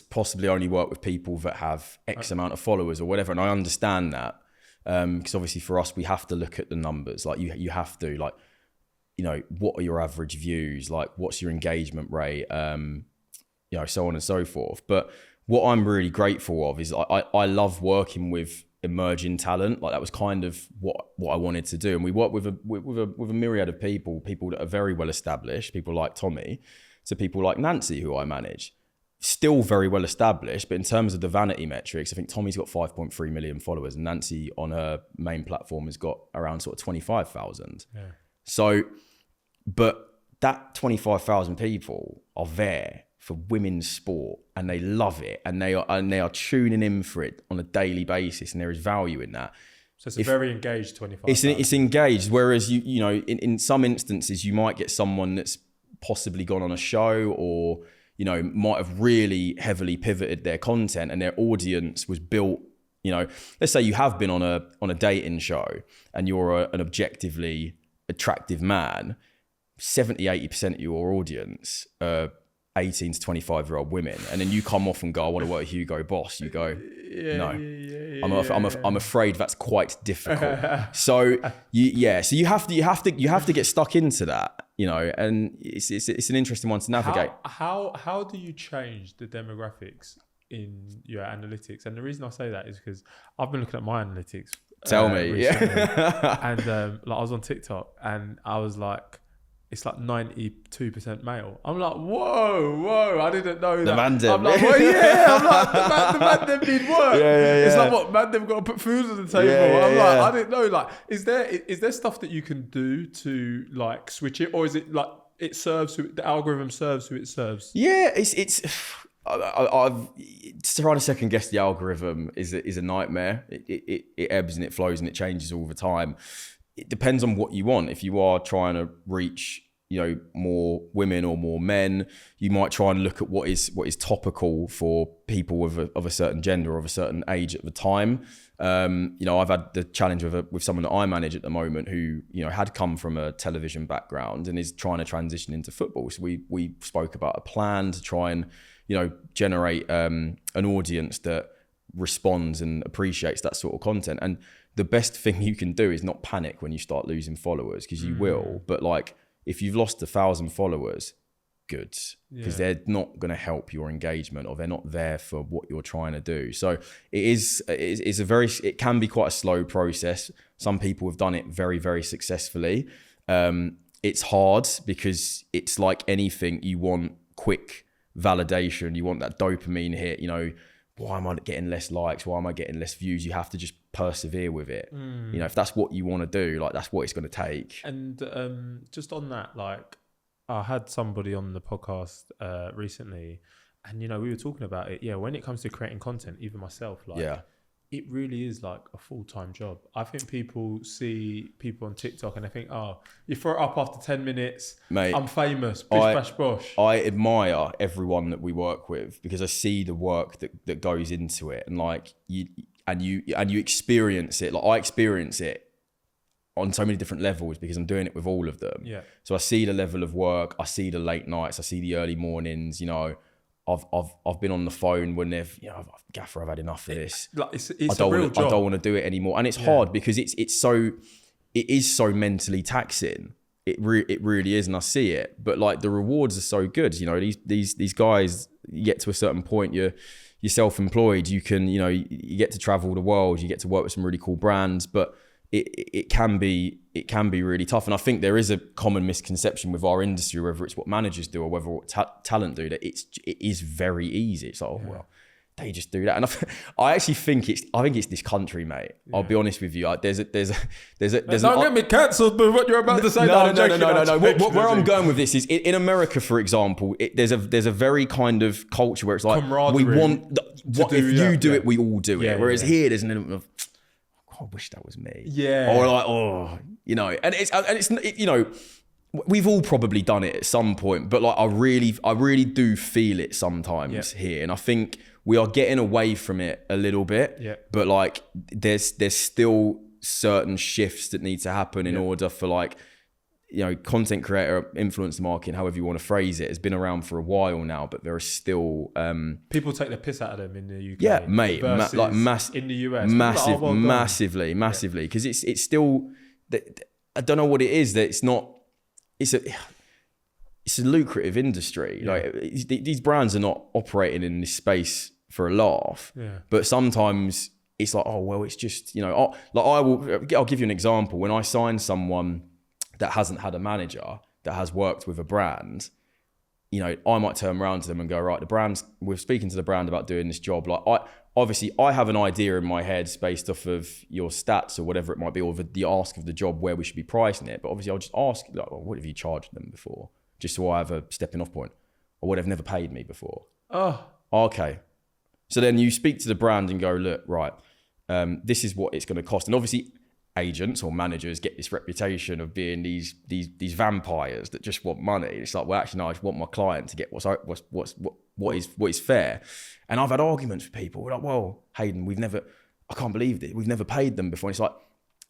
possibly only work with people that have X amount of followers or whatever, and I understand that, because obviously for us we have to look at the numbers. Like, you have to, like, what are your average views? Like, what's your engagement rate? So on and so forth. But what I'm really grateful of is I love working with emerging talent. Like, that was kind of what I wanted to do. And we work with a myriad of people that are very well established, people like Tommy, to people like Nancy, who I manage. Still very well established, but in terms of the vanity metrics, I think Tommy's got 5.3 million followers, and Nancy on her main platform has got around sort of 25,000. Yeah. So, but that 25,000 people are there for women's sport, and they love it, and they are tuning in for it on a daily basis, and there is value in that.
So it's a very engaged 25,000.
It's engaged, whereas in some instances you might get someone that's possibly gone on a show, or might have really heavily pivoted their content, and their audience was built. Let's say you have been on a dating show and you're an objectively attractive man. 70-80% of your audience are 18 to 25-year-old women, and then you come off and go, I want to work with Hugo Boss. You go, no. I'm afraid that's quite difficult. So you have to get stuck into that. And it's an interesting one to navigate.
How do you change the demographics in your analytics? And the reason I say that is because I've been looking at my analytics.
Tell me,
recently, and I was on TikTok, and I was like, it's like 92% male. I'm like, whoa, I didn't know that.
The man
I'm like, well, I'm like, the man them need work. It's like, what, man them got to put food on the table. I'm like, I didn't know. Like, is there stuff that you can do to, like, switch it, or is it like the algorithm serves who it serves?
Yeah, I've trying to second guess the algorithm is a nightmare. It ebbs and it flows and it changes all the time. It depends on what you want. If you are trying to reach, more women or more men, you might try and look at what is topical for people of a certain gender or of a certain age at the time. I've had the challenge with someone that I manage at the moment who, had come from a television background and is trying to transition into football. So we spoke about a plan to try and, generate an audience that responds and appreciates that sort of content. And the best thing you can do is not panic when you start losing followers, because you will. But, like, if you've lost 1,000 followers, good, because they're not going to help your engagement, or they're not there for what you're trying to do. So it can be quite a slow process. Some people have done it very, very successfully. It's hard because it's like anything. You want quick validation. You want that dopamine hit. Why am I getting less likes? Why am I getting less views? You have to just persevere with it. If that's what you want to do, like, that's what it's going to take.
And just on that, like, I had somebody on the podcast recently, and we were talking about it. Yeah, when it comes to creating content, even myself, like, it really is like a full-time job. I think people see people on TikTok and they think, oh, you throw it up after 10 minutes, mate, I'm famous, bish, bash, bosh.
I admire everyone that we work with, because I see the work that goes into it, and, like, you experience it. Like, I experience it on so many different levels because I'm doing it with all of them. Yeah. So I see the level of work, I see the late nights, I see the early mornings. I've been on the phone when they've, Gaffer, I've had enough of this.
It's a real job.
I don't want to do it anymore. And it's hard because it is so mentally taxing. it really is, and I see it. But like the rewards are so good. You know, these guys, you get to a certain point, you're self-employed. You can, you know, you get to travel the world. You get to work with some really cool brands, but it can be really tough. And I think there is a common misconception with our industry, whether it's what managers do or whether what talent do, that it is very easy. It's like, oh, well, they just do that. And I actually think it's this country, mate. Yeah. I'll be honest with you. There's
don't get me cancelled with what you're about to say.
No. Where I'm going with this is in America, for example, there's a very kind of culture where it's like, we want what if you do it, we all do it. Whereas here, there's an element of, I wish that was me.
Yeah.
Or like, oh, you know, and it's you know, we've all probably done it at some point, but like I really do feel it sometimes here, and I think we are getting away from it a little bit. Yeah. But like, there's still certain shifts that need to happen in order for, like, you know, content creator, influencer marketing, however you want to phrase it, has been around for a while now, but there are still
people take the piss out of them in the UK.
Yeah, mate, like
in the US,
massively, because it's still. I don't know what it is that it's not. It's a lucrative industry. Yeah. Like these brands are not operating in this space for a laugh. Yeah. But sometimes it's like, oh well, it's just, you know, I'll give you an example. When I sign someone that hasn't had a manager, that has worked with a brand, you know, I might turn around to them and go, right, we're speaking to the brand about doing this job. Like I have an idea in my head based off of your stats or whatever it might be, or the ask of the job where we should be pricing it. But obviously I'll just ask, like, well, what have you charged them before? Just so I have a stepping off point. Or what, they've never paid me before. Oh. Okay. So then you speak to the brand and go, look, right, this is what it's going to cost. And obviously agents or managers get this reputation of being these vampires that just want money. It's like, well, actually, no, I just want my client to get what is fair. And I've had arguments with people. We're like, well, Hayden, I can't believe it. We've never paid them before. And it's like,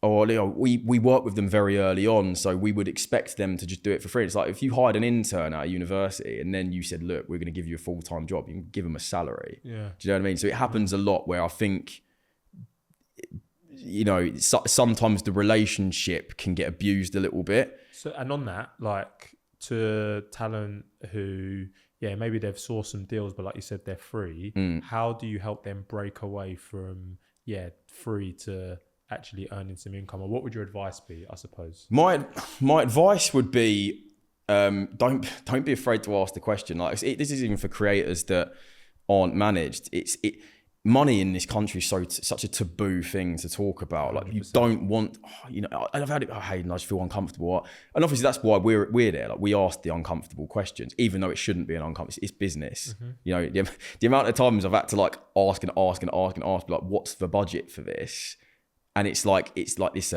oh, Leo, we work with them very early on, so we would expect them to just do it for free. It's like if you hired an intern at a university and then you said, look, we're going to give you a full-time job, you can give them a salary. Yeah. Do you know what I mean? So it happens a lot where I think, you know, sometimes the relationship can get abused a little bit.
So, and on that, like, to talent who, maybe they've sourced some deals, but like you said, they're free. How do you help them break away from, free to actually earning some income? Or what would your advice be, I suppose? My
advice would be, don't be afraid to ask the question. Like, this is even for creators that aren't managed. Money in this country is such a taboo thing to talk about. Like, 100%. You don't want, you know, I've had it, Hayden, I just feel uncomfortable. And obviously that's why we're there. Like, we ask the uncomfortable questions, even though it shouldn't be an uncomfortable, it's business. Mm-hmm. You know, the amount of times I've had to like ask, like, what's the budget for this? And it's like this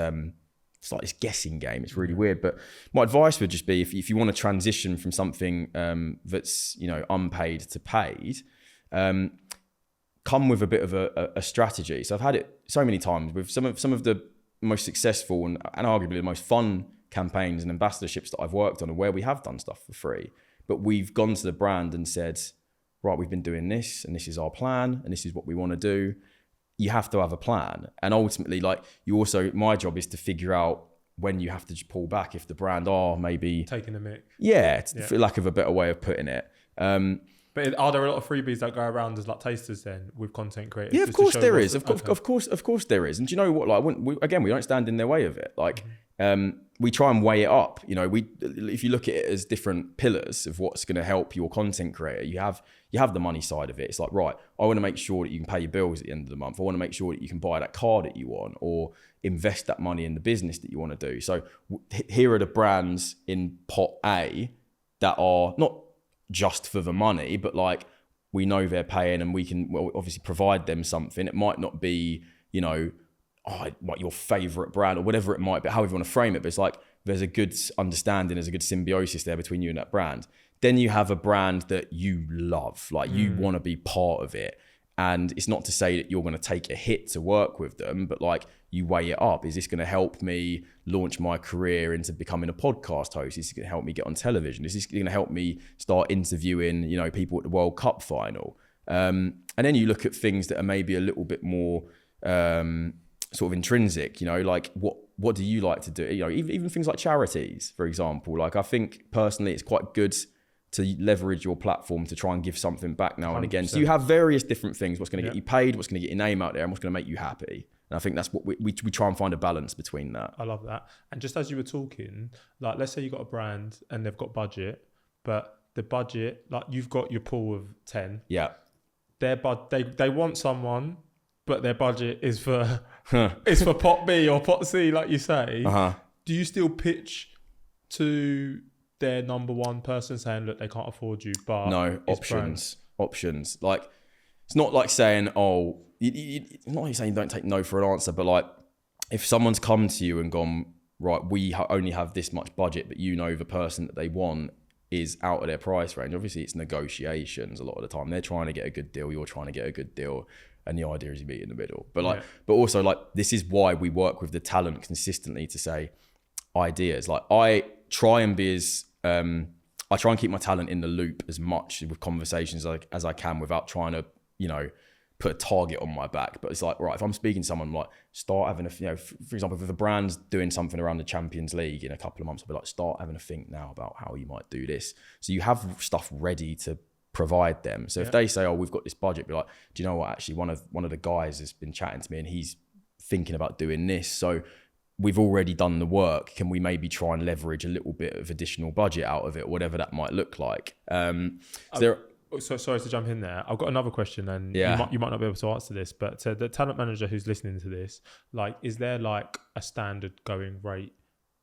guessing game. It's really weird. But my advice would just be, if you want to transition from something that's, you know, unpaid to paid, come with a bit of a strategy. So I've had it so many times with some of the most successful and arguably the most fun campaigns and ambassadorships that I've worked on, and where we have done stuff for free. But we've gone to the brand and said, right, we've been doing this, and this is our plan, and this is what we want to do. You have to have a plan. And ultimately, like, my job is to figure out when you have to just pull back if the brand are maybe
taking the mick.
Yeah, for lack of a better way of putting it.
But are there a lot of freebies that go around as like tasters then with content creators?
Yeah, of course there is. Of course there is. And do you know what? Like, we don't stand in their way of it. Like, we try and weigh it up. You know, if you look at it as different pillars of what's going to help your content creator, you have the money side of it. It's like, right, I want to make sure that you can pay your bills at the end of the month. I want to make sure that you can buy that car that you want, or invest that money in the business that you want to do. So here are the brands in pot A that are not just for the money, but like, we know they're paying, and we can obviously provide them something. It might not be, you know, like your favorite brand or whatever it might be, however you want to frame it, but it's like, there's a good understanding, there's a good symbiosis there between you and that brand. Then you have a brand that you love, like you want to be part of it. And it's not to say that you're going to take a hit to work with them, but like, you weigh it up. Is this going to help me launch my career into becoming a podcast host? Is this going to help me get on television? Is this going to help me start interviewing, you know, people at the World Cup final? And then you look at things that are maybe a little bit more sort of intrinsic, you know, like what do you like to do? You know, even things like charities, for example. Like, I think personally, it's quite good to leverage your platform to try and give something back now and again.
100%.
So you have various different things, what's going to
Yeah.
get you paid, what's going to get your name out there, and what's going to make you happy. And I think that's what we try and find a balance between that.
I love that. And just as you were talking, like, let's say you got a brand and they've got budget, but the budget, like, you've got your pool of 10.
Yeah.
They want someone, but their budget is for is for pot B or pot C, like you say. Do you still pitch to their number one person saying, look, they can't afford you, but
no, options. Like, it's not like saying, oh, it's not like saying don't take no for an answer, but like, if someone's come to you and gone, right, we only have this much budget, but you know the person that they want is out of their price range. Obviously, it's negotiations a lot of the time. They're trying to get a good deal. You're trying to get a good deal. And the idea is you meet in the middle. But like, but also, like, this is why we work with the talent consistently to say ideas. Like, I try and keep my talent in the loop as much with conversations as I can without trying to, you know, put a target on my back. But it's like, right, if I'm speaking to someone, like, start having a, you know, for example, if a brand's doing something around the Champions League in a couple of months, I'll be like, start having a think now about how you might do this. So you have stuff ready to provide them. So if they say, oh, we've got this budget, be like, do you know what? Actually, one of the guys has been chatting to me and he's thinking about doing this. So we've already done the work. Can we maybe try and leverage a little bit of additional budget out of it, whatever that might look like?
So sorry to jump in there. I've got another question, and you might not be able to answer this, but to the talent manager who's listening to this, like, is there like a standard going rate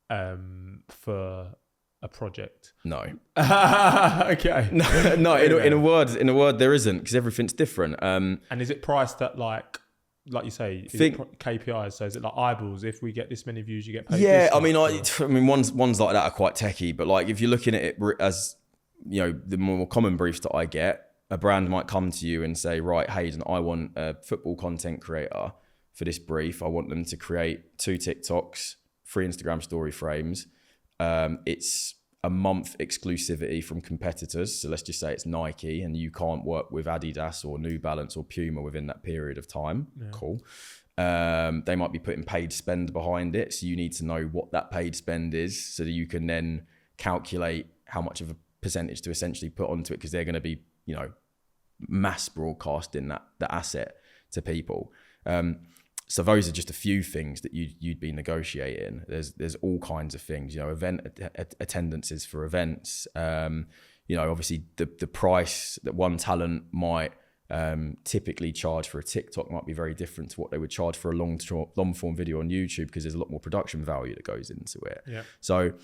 for a project?
No.
Okay.
No. In a word, there isn't, because everything's different.
And is it priced at like you say, KPIs? So is it like eyeballs? If we get this many views, you get paid.
Yeah,
this
I mean,
much,
ones like that are quite techie, but like, if you're looking at it as, you know, the more common briefs that I get, a brand might come to you and say, right, Hayden, I want a football content creator for this brief. I want them to create 2 TikToks, 3 Instagram story frames. It's a month exclusivity from competitors. So let's just say it's Nike and you can't work with Adidas or New Balance or Puma within that period of time. Yeah. Cool. They might be putting paid spend behind it. So you need to know what that paid spend is so that you can then calculate how much of a percentage to essentially put onto it, because they're going to be, you know, mass broadcasting that asset to people. So those are just a few things that you'd be negotiating. There's all kinds of things, you know, event attendances for events. You know, obviously the price that one talent might typically charge for a TikTok might be very different to what they would charge for a long form video on YouTube, because there's a lot more production value that goes into it. Yeah. So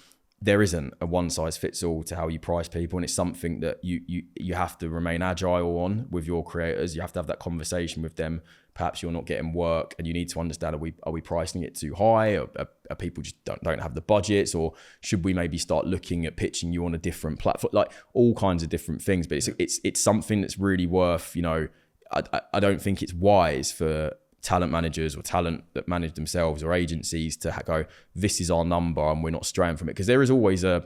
there isn't a one size fits all to how you price people, and it's something that you have to remain agile on with your creators. You have to have that conversation with them. Perhaps you're not getting work, and you need to understand: are we pricing it too high? Are people just don't have the budgets, or should we maybe start looking at pitching you on a different platform? Like, all kinds of different things. But it's something that's really worth. You know, I don't think it's wise for talent managers or talent that manage themselves or agencies to go, this is our number and we're not straying from it, because there's always a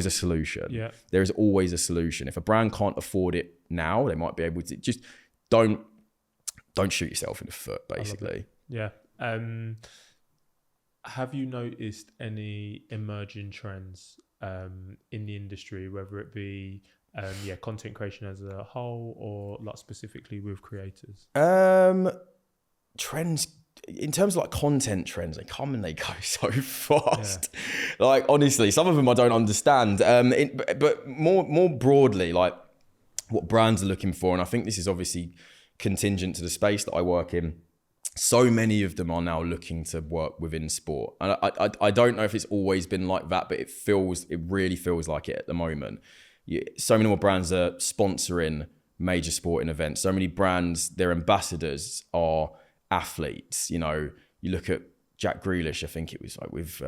solution. Yeah. There is always a solution. If a brand can't afford it now, they might be able to. Just don't shoot yourself in the foot, basically.
Yeah. Have you noticed any emerging trends in the industry, whether it be content creation as a whole or like specifically with creators?
Trends in terms of like content trends, they come and they go so fast. Yeah. Like, honestly, some of them I don't understand. But more broadly, like what brands are looking for, and I think this is obviously contingent to the space that I work in. So many of them are now looking to work within sport, and I don't know if it's always been like that, but it really feels like it at the moment. So many more brands are sponsoring major sporting events. So many brands, their ambassadors are athletes. You know, you look at Jack Grealish, I think it was like with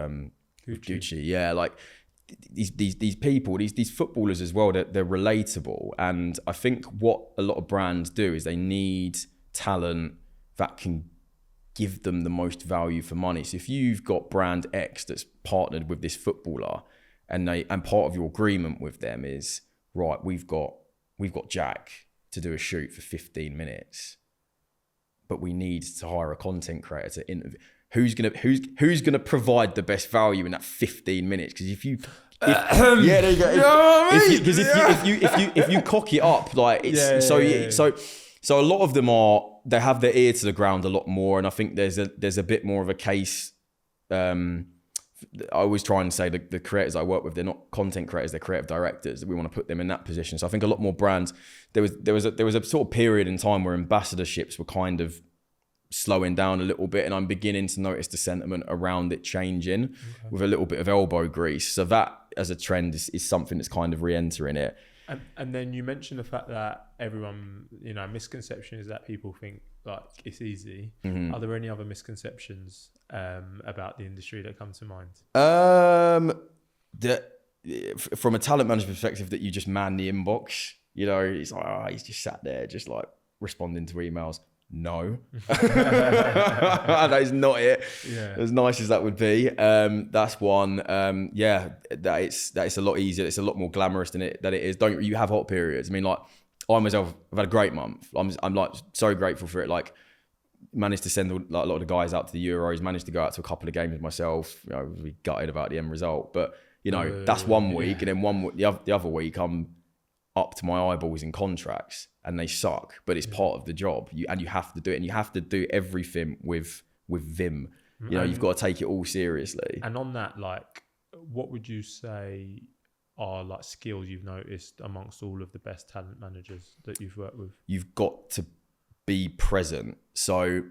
Gucci. Yeah, like these people, these footballers as well, they're relatable. And I think what a lot of brands do is they need talent that can give them the most value for money. So if you've got brand X that's partnered with this footballer, and part of your agreement with them is, right, we've got Jack to do a shoot for 15 minutes. But we need to hire a content creator to interview. who's gonna provide the best value in that 15 minutes? Because if yeah, there you go. Because if you cock it up, like it's so a lot of them they have their ear to the ground a lot more, and I think there's a bit more of a case. I always try and say the creators I work with, they're not content creators, they're creative directors. We want to put them in that position. So I think a lot more brands. There was a sort of period in time where ambassadorships were kind of slowing down a little bit, and I'm beginning to notice the sentiment around it changing with a little bit of elbow grease. So that as a trend is something that's kind of re-entering it.
And then you mentioned the fact that everyone, misconception is that people think like it's easy. Mm-hmm. Are there any other misconceptions about the industry that come to mind?
From a talent management perspective, that you just man the inbox. It's like, he's just sat there, just like responding to emails. No, that is not it. Yeah. As nice as that would be, that's one. That it's a lot easier. It's a lot more glamorous than it is. Don't you have hot periods? I mean, like I myself, I've had a great month. I'm like so grateful for it. Like managed to send a lot of the guys out to the Euros. Managed to go out to a couple of games myself. We gutted about the end result, but that's 1 week, and then the other week I'm up to my eyeballs in contracts and they suck, but it's part of the job. You have to do it, and you have to do everything with vim. You've got to take it all seriously.
And on that, like, what would you say are like skills you've noticed amongst all of the best talent managers that you've worked with?
You've got to be present. So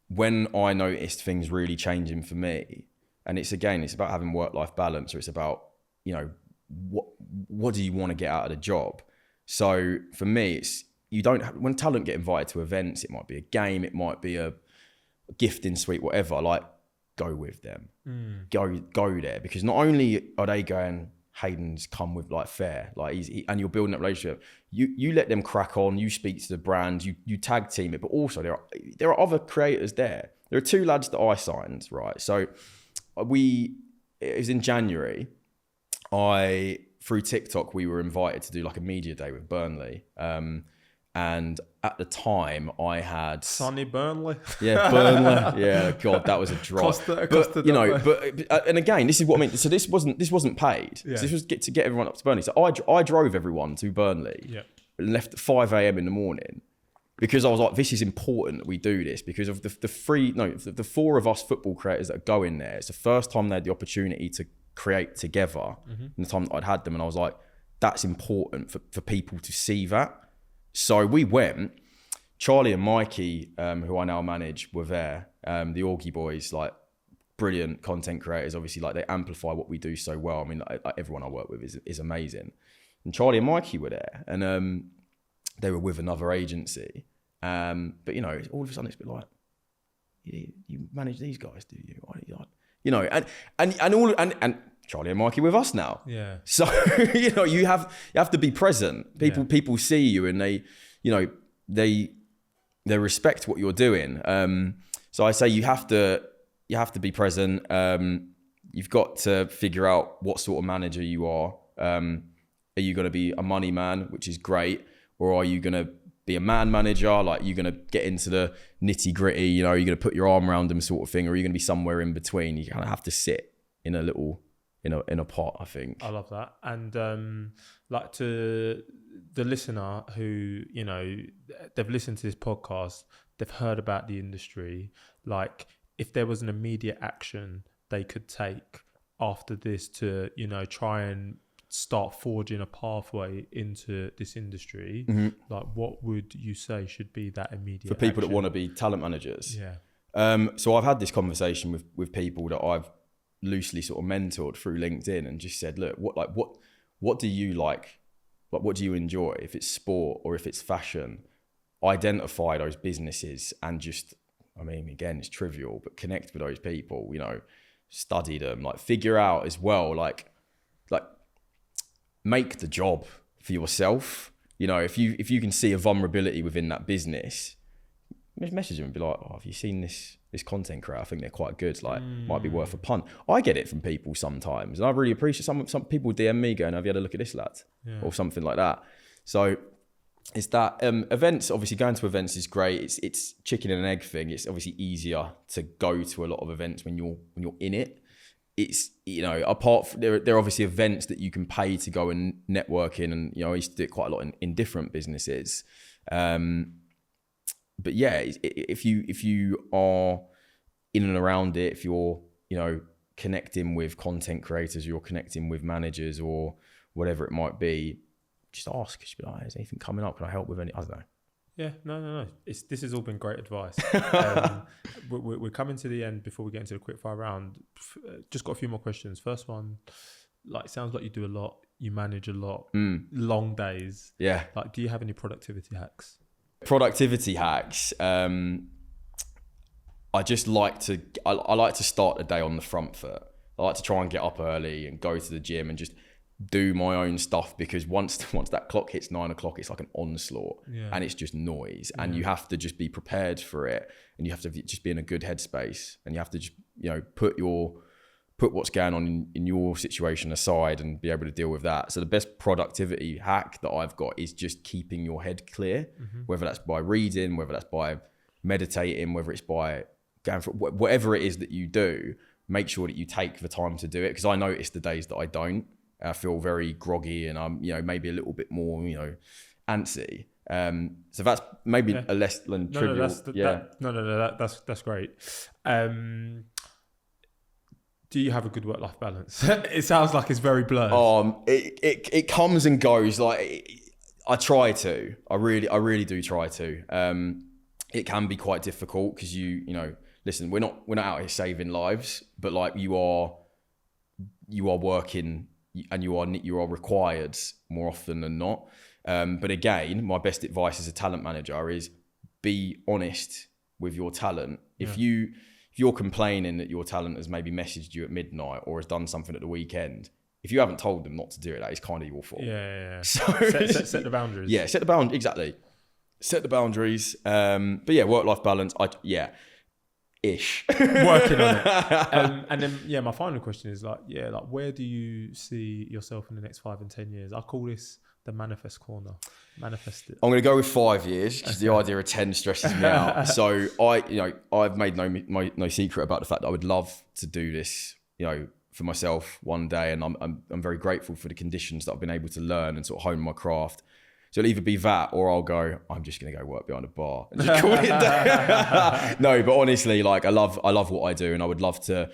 when I noticed things really changing for me, and it's about having work-life balance, or it's about, what do you want to get out of the job? So for me, when talent get invited to events, it might be a game, it might be a gifting suite, whatever, like go with them, go there, because not only are they going, Hayden's come with like fair, like and you're building that relationship, you let them crack on, you speak to the brand, you tag team it, but also there are other creators there. There are 2 lads that I signed, right? So it was in January, through TikTok, we were invited to do like a media day with Burnley. And at the time I had
sunny Burnley.
Yeah, Burnley. Yeah, God, that was a drop. And again, this is what I mean. So this wasn't paid. Yeah. So this was to get everyone up to Burnley. So I drove everyone to Burnley. Yeah. And left at 5 a.m. in the morning, because I was like, this is important that we do this, because of the 4 of us football creators that are going there. It's the first time they had the opportunity to create together in the time that I'd had them, and I was like, that's important for people to see that. So we went. Charlie and Mikey, who I now manage, were there. The Augie boys, like brilliant content creators, obviously, like they amplify what we do so well. I mean, like everyone I work with is amazing. And Charlie and Mikey were there, and they were with another agency. But all of a sudden it's a bit like, you manage these guys, do you? And Charlie and Mikey with us now. Yeah. So you have to be present. People see you, and they respect what you're doing. So I say you have to be present. You've got to figure out what sort of manager you are. Are you going to be a money man, which is great, or are you going to be a man manager? Like, you're going to get into the nitty gritty, you're going to put your arm around them sort of thing, or are you going to be somewhere in between? You kind of have to sit in a pot, I think.
I love that. And like, to the listener who, they've listened to this podcast, they've heard about the industry, like, if there was an immediate action they could take after this to, try and start forging a pathway into this industry, like, what would you say should be that immediate
for people
action?
That want to be talent managers? Yeah. So I've had this conversation with people that I've loosely sort of mentored through LinkedIn, and just said, look, what do you like? Like, what do you enjoy? If it's sport or if it's fashion, identify those businesses and just, I mean, again, it's trivial, but connect with those people, study them, like, figure out as well, like make the job for yourself. If you can see a vulnerability within that business, message them and be like, oh, have you seen this content creator? I think they're quite good. Like, might be worth a punt. I get it from people sometimes, and I really appreciate some people DM me going, have you had a look at this lad? Yeah. Or something like that. So Is that events, obviously going to events is great. It's chicken and egg thing. It's obviously easier to go to a lot of events when you're in it. It's, apart from, there are obviously events that you can pay to go and network in, and I used to do it quite a lot in different businesses. But yeah, if you are in and around it, if you're connecting with content creators, you're connecting with managers or whatever it might be, just ask. Just be like, is anything coming up? Can I help with any? I don't know.
Yeah, no. This has all been great advice. We're coming to the end before we get into the quick fire round. Just got a few more questions. First one, sounds like you do a lot. You manage a lot. Long days.
Yeah.
Do you have any productivity hacks?
Productivity hacks. I just like to. I like to start the day on the front foot. I like to try and get up early and go to the gym and just do my own stuff, because once that clock hits 9 o'clock, it's like an onslaught, and it's just noise, and you have to just be prepared for it, and you have to just be in a good headspace, and you have to just put what's going on in your situation aside and be able to deal with that. So the best productivity hack that I've got is just keeping your head clear, whether that's by reading, whether that's by meditating, whether it's by going for whatever it is that you do. Make sure that you take the time to do it, because I notice the days that I don't, I feel very groggy, and I'm, maybe a little bit more, antsy. So that's maybe a less than trivial.
That's great. Do you have a good work-life balance? It sounds like it's very blurred.
It comes and goes. I try to. I really do try to. It can be quite difficult because listen, we're not out here saving lives, but you are working. And you are required more often than not. But again, my best advice as a talent manager is be honest with your talent. If you're complaining that your talent has maybe messaged you at midnight or has done something at the weekend, if you haven't told them not to do it, that is kind of your fault.
Yeah.
So
set the boundaries.
Yeah, set the boundaries. Exactly. Set the boundaries. But yeah, work-life balance. Ish.
Working on it. And then, my final question is where do you see yourself in the next 5 and 10 years? I call this the manifest corner. Manifest it.
I'm going to go with 5 years because the idea of 10 stresses me out. So I've made no secret about the fact that I would love to do this, for myself one day. And I'm very grateful for the conditions that I've been able to learn and sort of hone my craft. So it'll either be that, or I'll go, I'm just going to go work behind a bar and just call it a day. No, but honestly, I love what I do, and I would love to,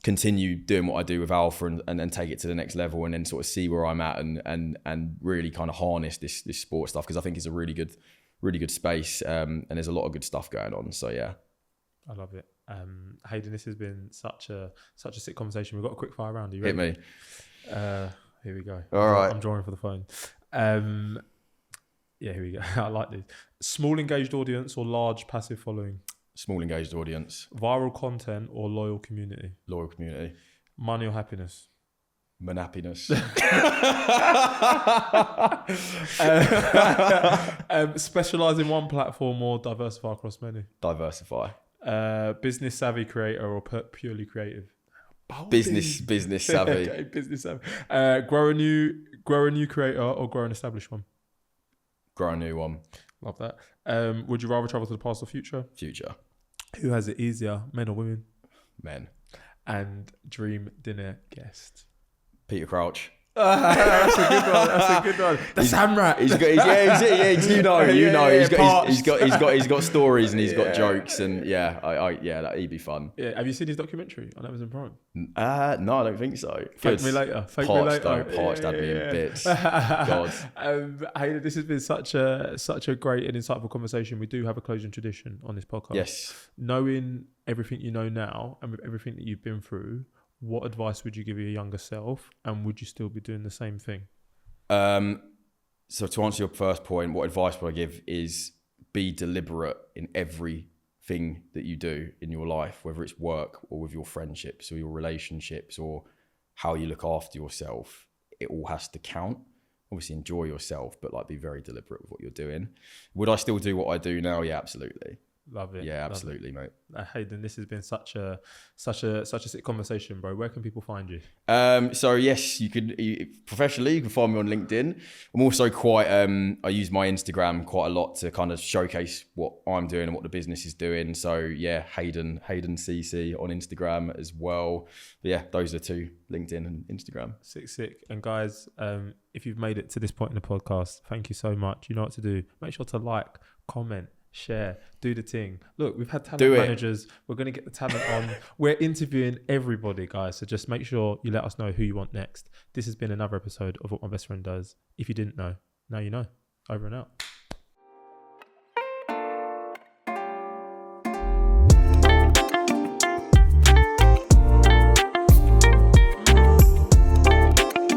continue doing what I do with Alpha and then take it to the next level, and then sort of see where I'm at and really kind of harness this sport stuff, because I think it's a really good space, and there's a lot of good stuff going on. So yeah.
I love it. Hayden, this has been such a sick conversation. We've got a quick fire round. Are you ready?
Hit me.
Here we go.
All right.
I'm drawing for the phone. Here we go. I like this. Small engaged audience or large passive following?
Small engaged audience.
Viral content or loyal community?
Loyal community.
Money or happiness?
Manappiness.
Specialize in one platform or diversify across many?
Diversify.
Business savvy creator or purely creative?
Business savvy.
Okay, business savvy. Grow a new creator or grow an established one?
Grow a new one.
Love that. Would you rather travel to the past or future?
Future.
Who has it easier, men or women?
Men.
And dream dinner guest?
Peter Crouch.
That's a good one. The Samrat.
He's got stories and he's got jokes, and he'd be fun.
Yeah. Have you seen his documentary on Amazon Prime?
No, I don't think so.
Fake me later.
Parched had me in bits. God.
Hayden, this has been such a great and insightful conversation. We do have a closing tradition on this podcast.
Yes.
Knowing everything you know now and with everything that you've been through, what advice would you give your younger self, and would you still be doing the same thing?
So to answer your first point, what advice would I give is be deliberate in everything that you do in your life, whether it's work or with your friendships or your relationships or how you look after yourself. It all has to count. Obviously enjoy yourself, but be very deliberate with what you're doing. Would I still do what I do now? Yeah, absolutely.
Love it.
Yeah,
Love
absolutely, mate.
it. Hayden, this has been such a sick conversation, bro. Where can people find you?
So yes, professionally, you can find me on LinkedIn. I'm also quite, I use my Instagram quite a lot to kind of showcase what I'm doing and what the business is doing. So yeah, Hayden CC on Instagram as well. But yeah, those are two, LinkedIn and Instagram.
Sick. And guys, if you've made it to this point in the podcast, thank you so much. You know what to do. Make sure to like, comment, share, do the thing. Look, we've had talent managers. We're going to get the talent on. We're interviewing everybody, guys. So just make sure you let us know who you want next. This has been another episode of What My Best Friend Does. If you didn't know, now you know. Over and out.